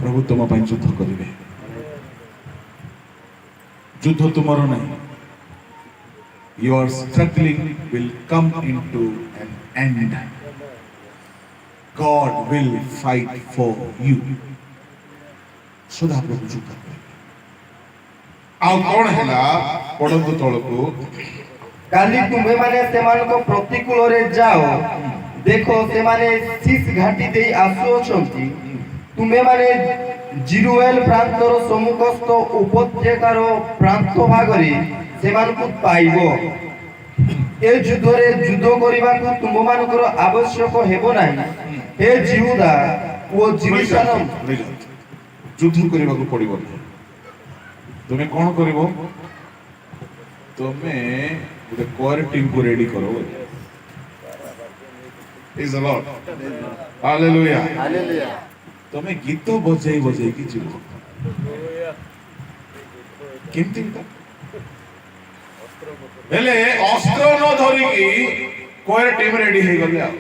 ପ୍ରଭୁ ତୁମ ପାଇଁ ଯୁଦ୍ଧ କରିବେ। ଯୁଦ୍ଧ ତୁମର ନାହିଁ। Your struggling will come into an end. God will fight for you. ସଦାପ୍ରଭୁ ଯୁଦ୍ଧ କରିବେ। ଆଉ କଣ ହେଲା ପଢନ୍ତୁ ତଳକୁ। କାଲି ତୁମେମାନେ ସେମାନଙ୍କ ପ୍ରତିକୂଳରେ ଯାଅ, ଦେଖ ସେମାନେ ଶୀଷ ଘାଟି ଦେଇ ଆସୁଅଛନ୍ତି। ତୁମେମାନେ ଜିରୁଏଲ ପ୍ରାନ୍ତର ସମ୍ମୁଖସ୍ଥ ଉପତ୍ୟକାର ପ୍ରାନ୍ତ ଭାଗରେ ସେମାନଙ୍କୁ ପାଇବ। ଏ ଯୁଦ୍ଧରେ ଯୁଦ୍ଧ କରିବାକୁ ତୁମମାନଙ୍କର ଆବଶ୍ୟକ ହେବ ନାହିଁ। ହେ ଜିହୁଦା ଓ ଜେରୁସାଲେମ, ଯୁଦ୍ଧ କରିବାକୁ ପଡିବ। ତୁମେ କଣ କରିବ? ତୁମେ ଗୋଟେ କୋର ଟିମକୁ ରେଡି କର। Praise the Lord. Hallelujah. ତୁମେ ଗୀତ ବଜେଇକି ଯିବ। କେମିତି ହେଲେ ଅସ୍ତ୍ର ନ ଧରିକି କୋର ଟିମ ରେଡି ହେଇଗଲେ ଆଉ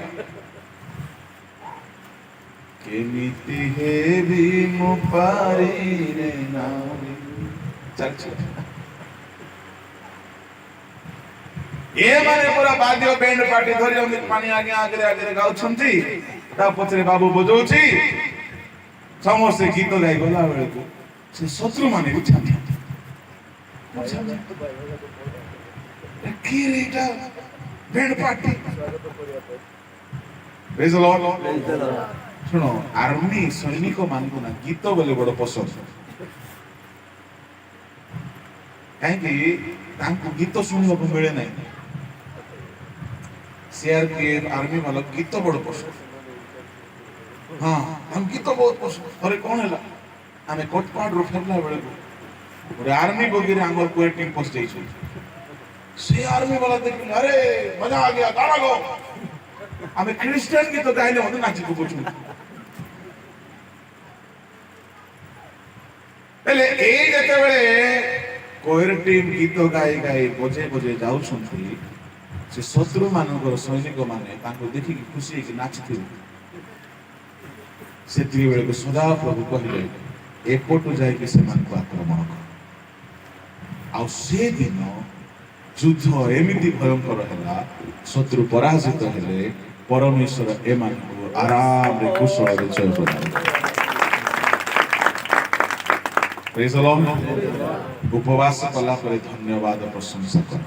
କେମିତି ହେବି ମୁଁ ପାରିରେ ନାରୀ। ଚାଲିଛି ଏମାନେ ପୁରା ବାଦ୍ୟ ବ୍ୟାଣ୍ଡ ପାର୍ଟି ଧରି ପାଣି ଆଗରେ ଗାଉଛନ୍ତି, ତା ପଛରେ ବାବୁ ବଜଉଛି, ସମସ୍ତେ ଗୀତ ଗାଇ ଗଲା ବେଳକୁ ସେ ଶତ୍ରୁ ମାନେ ବି ଛାନ୍ତି band party. Praise the Lord. ଶୁଣ, ଆର୍ମି ସୈନିକ ମାନଙ୍କୁ ନା ଗୀତ ବୋଲି ବଡ ପସନ୍ଦ। କାହିଁକି ତାଙ୍କୁ ଗୀତ ଶୁଣିବାକୁ ମିଳେ ନାହିଁ। ସିଆରପିଏଫ ଆର୍ମି ବାଲା ଗୀତ ବଡ ପସନ୍ଦ। ହଁ, ତାଙ୍କୁ ଗୀତ ବହୁତ ପସନ୍ଦ। ଥରେ କଣ ହେଲା, ଆମେ କୋଟପାଡରୁ ଫେରିଲା ବେଳକୁ ଗୋଟେ ଆର୍ମି ବଗିରେ ଆମର କୋର ଟିମ୍ ପଶି ଯାଇଛୁ। ସେ ଆର୍ମି ବାଲା ଦେଖିଲେ, ଆରେ ମଜା आ गया, गाना गाओ। ଆମେ ଖ୍ରୀଷ୍ଟିଆନ ଗୀତ ଗାଇଲେ ମଧ୍ୟ ନାଚି ପକଉଛୁ। ହେଲେ ଏଇ ଯେତେବେଳେ କୋର ଟିମ୍ ଗୀତ ଗାଇ ବଜେଇ ଯାଉଛନ୍ତି, ସେ ଶତ୍ରୁ ମାନଙ୍କର ସୈନିକ ମାନେ ତାଙ୍କୁ ଦେଖିକି ଖୁସି ହେଇକି ନାଚିଥିବେ। ସେତିକି ବେଳକୁ ସଦାପ୍ରଭୁ କହିଲେ, ଏପଟୁ ଯାଇକି ସେମାନଙ୍କୁ ଆକ୍ରମଣ କର। ଆଉ ସେଦିନ ଯୁଦ୍ଧ ଏମିତି ଭୟଙ୍କର ହେଲା, ଶତ୍ରୁ ପରାଜିତ ହେଲେ, ପରମେଶ୍ୱର ଏମାନଙ୍କୁ ଆରାମରେ କୁଶଳରେ ଜୟ ପ୍ରଦାନ କଲେ। Praise the Lord. ଉପବାସ କଲା ପରେ ଧନ୍ୟବାଦ ପ୍ରଶଂସା କର।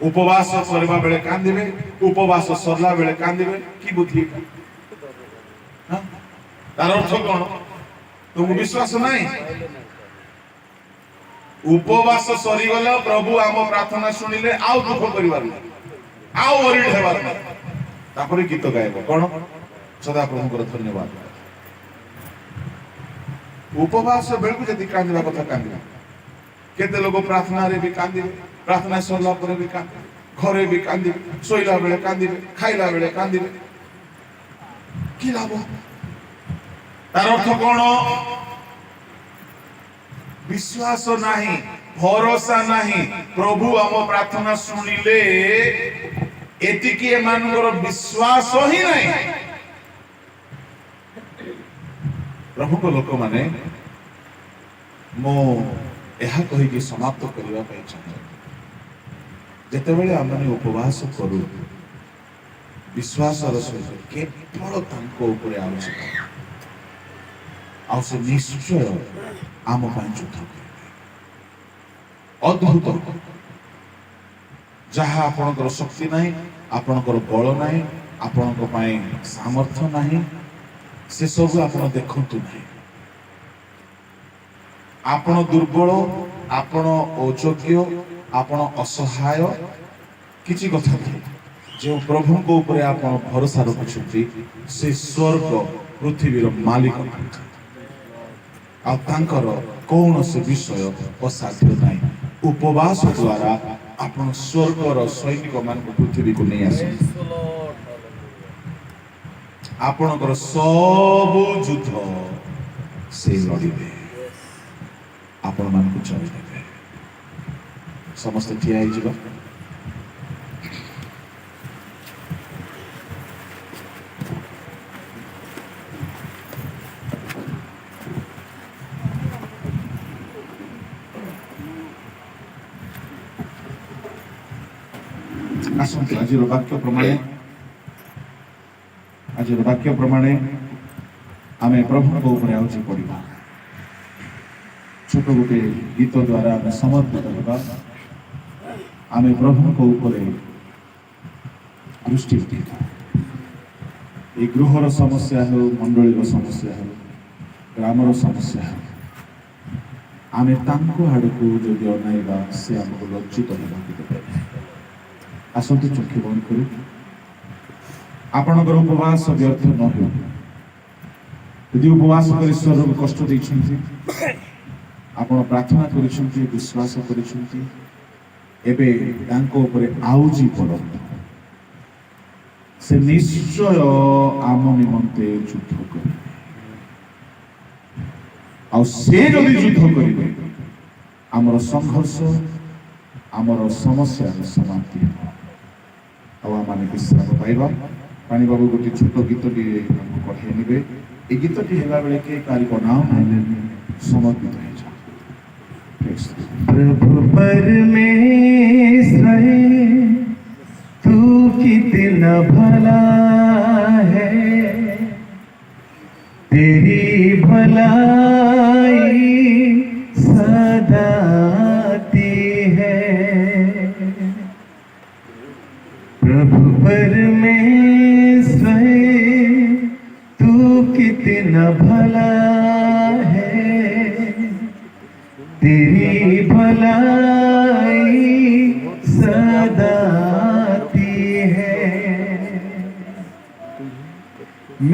ଉପବାସ କରିବା ବେଳେ କାନ୍ଦିବେ, ଉପବାସ ସରିଲା ବେଳେ କାନ୍ଦିବେ। କି ବୁଦ୍ଧି? ତାର ଅର୍ଥ କଣ? ତୁମକୁ ବିଶ୍ୱାସ ନାହିଁ? ଉପବାସ ସରିଗଲା, ପ୍ରଭୁ ଆମ ପ୍ରାର୍ଥନା ଶୁଣିଲେ, ଆଉ ଦୁଃଖ କରିବାର ନାହିଁ, ଆଉ ଓରିଡ ହେବାର ନାହିଁ। ତାପରେ ଗୀତ ଗାଇବ କଣ? ସଦାପ୍ରଭୁଙ୍କର ଧନ୍ୟବାଦ। ଉପବାସ ବେଳକୁ ଯଦି କାନ୍ଦିବା କଥା କାନ୍ଦିବା। କେତେ ଲୋକ ପ୍ରାର୍ଥନାରେ ବି କାନ୍ଦିବେ, ପ୍ରାର୍ଥନା ସରିଲା ପରେ ବି କାନ୍ଦିବେ, ଘରେ ବି କାନ୍ଦିବେ, ଶୋଇଲା ବେଳେ କାନ୍ଦିବେ, ଖାଇଲା ବେଳେ କାନ୍ଦିବେ। କି ଲାଭ? ତାର ଅର୍ଥ କଣ? ବିଶ୍ୱାସ ନାହିଁ, ଭରସା ନାହିଁ। ପ୍ରଭୁ ଆମ ପ୍ରାର୍ଥନା ଶୁଣିଲେ, ଏତିକି ଏମାନଙ୍କର ବିଶ୍ୱାସ ହିଁ ନାହିଁ। ପ୍ରଭୁଙ୍କ ଲୋକମାନେ, ମୁଁ ଏହା କହିକି ସମାପ୍ତ କରିବା ପାଇଁ ଚାହେଁ, ଯେତେବେଳେ ଆମେ ଉପବାସ କରୁ, ବିଶ୍ୱାସର ସହିତ କେବଳ ତାଙ୍କ ଉପରେ ଆଲୋଚନା, ଆଉ ସେ ନିଶ୍ଚୟ ଆମ ପାଇଁ ଯୁଦ୍ଧ କରିବେ। ଅଦ୍ଭୁତ, ଯାହା ଆପଣଙ୍କର ଶକ୍ତି ନାହିଁ, ଆପଣଙ୍କର ବଳ ନାହିଁ, ଆପଣଙ୍କ ପାଇଁ ସାମର୍ଥ୍ୟ ନାହିଁ, ସେସବୁ ଆପଣ ଦେଖନ୍ତୁ ନାହିଁ। ଆପଣ ଦୁର୍ବଳ, ଆପଣ ଅଯୋଗ୍ୟ, ଆପଣ ଅସହାୟ, କିଛି କଥା ନାହିଁ। ଯେଉଁ ପ୍ରଭୁଙ୍କ ଉପରେ ଆପଣ ଭରସା ରଖୁଛନ୍ତି ସେ ସ୍ୱର୍ଗ ପୃଥିବୀର ମାଲିକ ଆଉ ତାଙ୍କର କୌଣସି ବିଷୟ ଅସାଧ୍ୟ ନାହିଁ। ଉପବାସ ଦ୍ୱାରା ଆପଣ ସ୍ୱର୍ଗର ସୈନିକ ମାନଙ୍କୁ ପୃଥିବୀକୁ ନେଇ ଆସନ୍ତି। ଆପଣଙ୍କର ସବୁ ଯୁଦ୍ଧ ସେ ଲଢ଼ିବେ, ଆପଣମାନଙ୍କୁ ଚଳିଦେବେ। ସମସ୍ତେ ଠିଆ ହେଇଯିବା। ଆସନ୍ତୁ ଆଜିର ବାକ୍ୟ ପ୍ରମାଣେ ଆମେ ପ୍ରଭୁଙ୍କ ଉପରେ ଆଉଜି ପଡ଼ିବା। ଛୋଟ ଗୋଟେ ଗୀତ ଦ୍ୱାରା ଆମେ ସମର୍ପିତ ହେବା। ଆମେ ପ୍ରଭୁଙ୍କ ଉପରେ ଦୃଷ୍ଟି ରଖିବା। এই ଗୃହର ସମସ୍ୟା ହେଉ, ମଣ୍ଡଳୀର ସମସ୍ୟା ହେଉ, ଗ୍ରାମର ସମସ୍ୟା ହେଉ, ଆମେ ତାଙ୍କ ଆଡ଼କୁ ଯଦି ଅନାଇବା ସେ ଆମକୁ ଲଜ୍ଜିତ ହେବାକୁ ଦେବେ। ଆସନ୍ତୁ ଚକ୍ଷୁ ବନ୍ଦ କରି ଆପଣଙ୍କର ଉପବାସ ବ୍ୟର୍ଥ ନ ହେଉ। ଯଦି ଉପବାସ କରି ଈଶ୍ୱରକୁ କଷ୍ଟ ଦେଇଛନ୍ତି, ଆପଣ ପ୍ରାର୍ଥନା କରିଛନ୍ତି, ବିଶ୍ୱାସ କରିଛନ୍ତି, ଏବେ ତାଙ୍କ ଉପରେ ଆଉଜି ପଡ଼ନ୍ତୁ। ସେ ନିଶ୍ଚୟ ଆମ ନିମନ୍ତେ ଯୁଦ୍ଧ କରିବେ। ଆଉ ସେ ଯଦି ଯୁଦ୍ଧ କରିବେ ଆମର ସଂଘର୍ଷ, ଆମର ସମସ୍ୟାର ସମାପ୍ତି ହେବ ଆଉ ଆମମାନେ ବିଶ୍ରାମ ପାଇବା। ପାଣି ବାବୁ ଗୋଟେ ଛୋଟ ଗୀତଟିଏ ଆମକୁ ପଠାଇ ନେବେ। এই ଗୀତଟି ହେଲା ବେଳେ କିଏ କାହାରିକ ନାମ ସମର୍ପିତ ହେଇଯାଏ। प्रभु परमेश्वर तू कितना भला है, तेरी भलाई सदा आती है। प्रभु परमेश्वर तू कितना भला है, तेरी भलाई सदा आती है।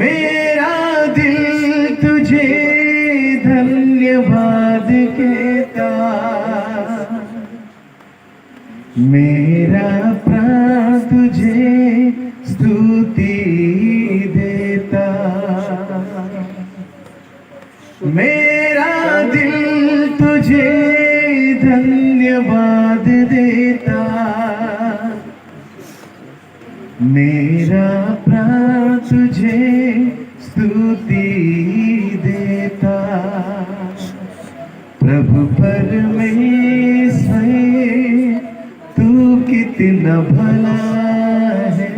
मेरा दिल तुझे धन्यवाद कहता, मेरा प्राण तुझे स्तुति देता। मेरा दिल तुझे धन्यवाद देता, मेरा प्राण तुझे स्तुति देता। प्रभु परमेश्वर तू कितना भला है,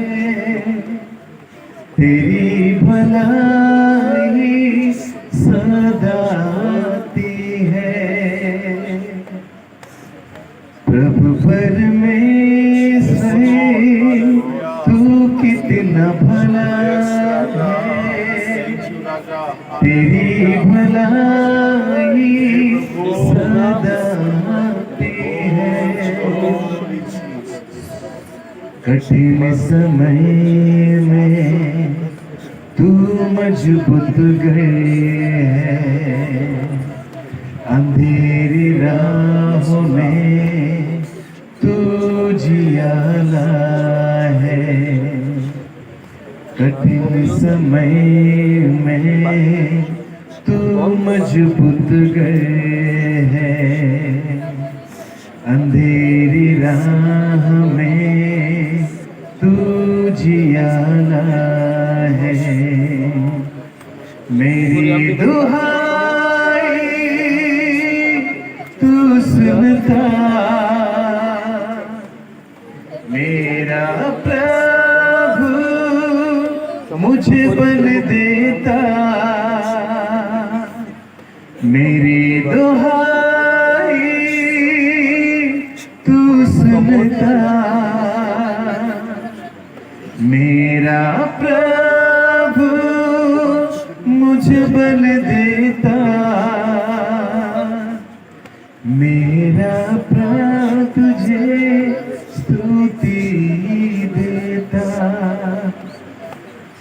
तेरी भलाई सदा आती है। प्रभु परमेश्वर तू कितना भला है, तेरी भलाई सदा आती है। कठिन समय में तू मजबूत गए है, अंधेरी राहों में तू जियाला है। कठिन समय में तू मजबूत गए है, अंधेरी राह में तू जियाला है। मेरी दुहाई तू सुनता, मेरा प्रभु मुझे बल देता। मेरी दुहाई तू सुनता, मेरा प्रभु मुझे बल देता, मेरा प्राण तुझे स्तुति देता।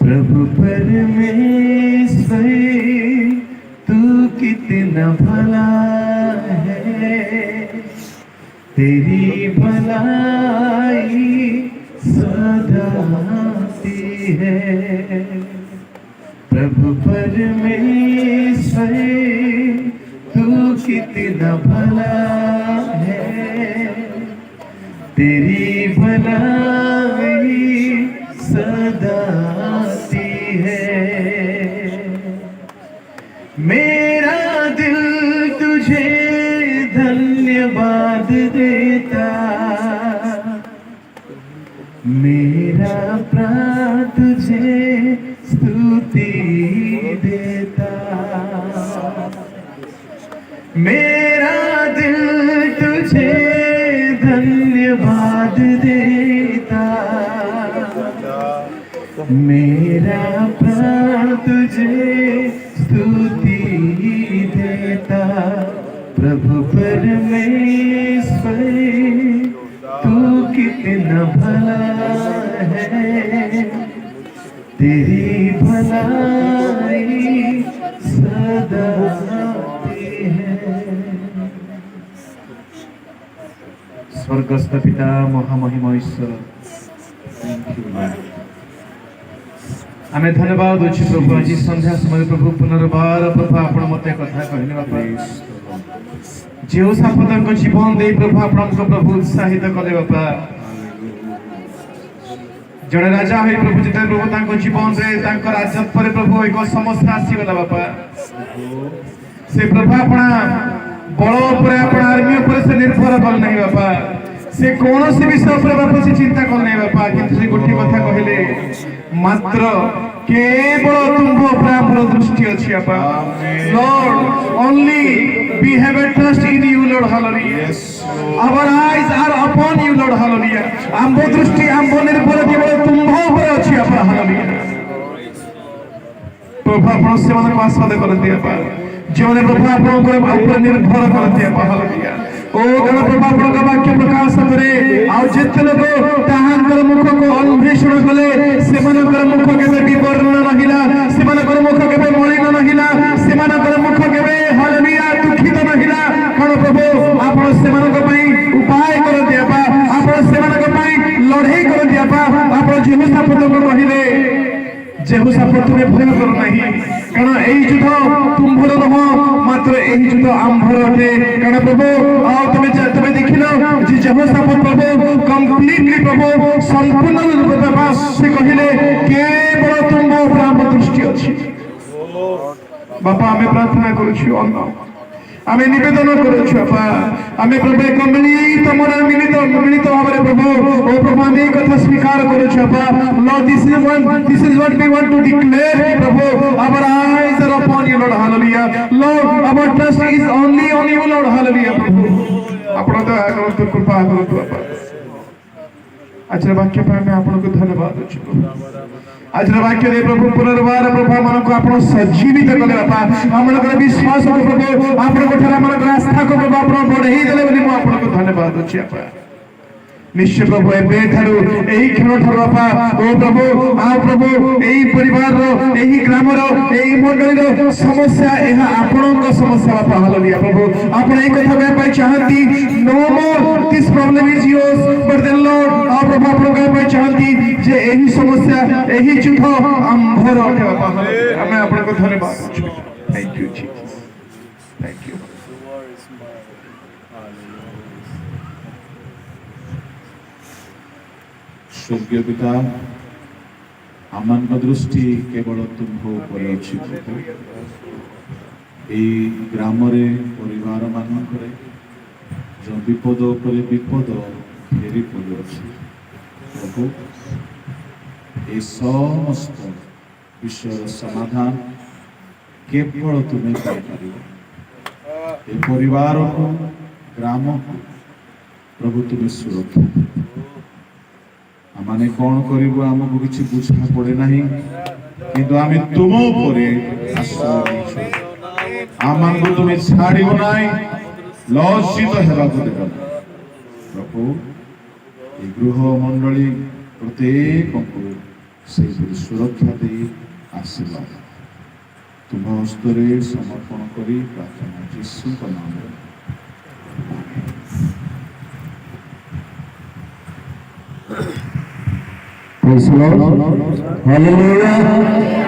प्रभु परमेश्वर तू कितना भला है, तेरी भलाई सदा आती है। प्रभु परमेश्वर तू कितना भला है, तेरी भलाई सदा आती है। मेरा दिल तुझे धन्यवाद देता, मेरा प्राण तुझे स्तुति देता। मेरा दिल तुझे धन्यवाद देता, मेरा प्राण तुझे स्तुति देता। प्रभु परमेश्वर तू कितना भला है, तेरी भलाई सदा आती है। स्वर्गस्थ पिता महामहिम ईश्वर, आमे धन्यवाद देछु प्रभु। आज संध्या समय प्रभु पुनर्बार प्रभु आपण मते कथा कहले बापा, जो सापतक जीवन दे प्रभु आपण प्रभु उत्साहित कले बापा। जड़े राजा है प्रभु जिते प्रभु तांको जीवन रे तांको राजत्व रे प्रभु एक समस्या आसी गला बापा। से प्रभु अपना बल ऊपर अपना आर्मी ऊपर से निर्भर कल नहीं बापा, से कौन से विषय ऊपर बापा से चिंता कल नहीं बापा। किंतु से गोटी कथा कहले मात्र केवल तुम ऊपर हमर दृष्टि अछि बापा। Lord only we have a trust in you Lord, hallelujah. Our eyes are upon you Lord, hallelujah. आम्बो दृष्टि आम्बो निर्भर केवल तुम ऊपर अछि बापा, hallelujah। प्रभु आपण से मन को आस्वाद करते बापा, जोने प्रभु आपण को ऊपर निर्भर करते बापा, hallelujah। ओ गण प्रभु आपण का वाक्य प्रकाश करे आ जेते लोग ताहांकर मुख को अन्वेषण कले सेमानकर मुख केबे विवर्ण नहिला, सेमानकर मुख केबे मलिन नहिला, सेमानकर मुख केबे हालेलुया दुखित नहिला। कारण प्रभु आपण सेमानक पई उपाय कर दियापा, आपण सेमानक पई लड़ाई कर दियापा। आपण जेहोशाफात को कहिले जेहोशाफात तुमे भय कर नाही, कारण एई युद्ध तुम्भर नह मात्र एई युद्ध आम्भर अटे। कारण प्रभु आ तुमे देखिलो जे जेहोशाफात प्रभु कंप्लीटली प्रभु संपूर्ण रूप से से कहिले केवल तुम ऊपर हम दृष्टि अछि बापा। हमें प्रार्थना करूछु अन्न आमे निवेदन करूछु बापा, आमे प्रभु एक मिलित मन मिलित भाବରେ प्रभु ओ प्रभु आमे कथा स्वीकार करूछु बापा। Lord this is what we want to declare प्रभु। Our eyes are upon you lord, hallelujah. Lord our trust is only on you lord, hallelujah. प्रभु आपण तो आगंतु कृपा करतु बापा। आज वाक्य पर मैं आपको धन्यवाद देछु। आज वाक्य दे प्रभु पुनर्बार प्रभु मन को आपण सजीवित कले बापा। हमन को विश्वास को प्रभु आपण को ठरा मन को आस्था को प्रभु आपण बढ़ाई देले बोली मैं आपको धन्यवाद देछि बापा। निश्चय प्रभु एबे थारु एही क्षण थारु बापा ओ प्रभु आ प्रभु एही परिवार रो एही ग्राम रो एही मंडली रो समस्या एहा आपन को समस्या बापा, हालेलुया। प्रभु आपण एक कथा कह पाई चाहती no more this problem is yours but then lord आ प्रभु आपण कह पाई चाहती जे एही समस्या एही युद्ध आम्भर अटे बापा, हालेलुया। हमें आपण को धन्यवाद देछु। Thank you Jesus, thank you. स्वर्गीय पिता आमान दृष्टि केवल तुम ऊपर अछि प्रभु। एई ग्राम रे परिवार मानकरे जो विपद ऊपर विपद फेरी पड़ अछि प्रभु। ए समस्त विषय समाधान केवल तुम्हें पाइपर। ଏ ପରିବାରକୁ ଗ୍ରାମକୁ ପ୍ରଭୁ ତୁମେ ସୁରକ୍ଷା ଆମେ କ'ଣ କରିବୁ ଆମକୁ କିଛି ବୁଝା ପଡ଼େ ନାହିଁ କିନ୍ତୁ ଆମେ ତୁମ ଉପରେ ଆଶ୍ରୟ ନେଇଛୁ ଆମମାନଙ୍କୁ ତୁମେ ଛାଡ଼ିବ ନାହିଁ ଲଜ୍ଜିତ ହେବାକୁ ଦେବ ନାହିଁ ପ୍ରଭୁ ଏ ଗୃହ ମଣ୍ଡଳୀ ପ୍ରତ୍ୟେକଙ୍କୁ ସେହିପରି ସୁରକ୍ଷା ଦେଇ ଆସିବା ତୁମ ହସ୍ତରେ ସମର୍ପଣ କରି ପ୍ରାର୍ଥନା ଯୀଶୁଙ୍କ ନାମରେ Praise the Lord. Hallelujah.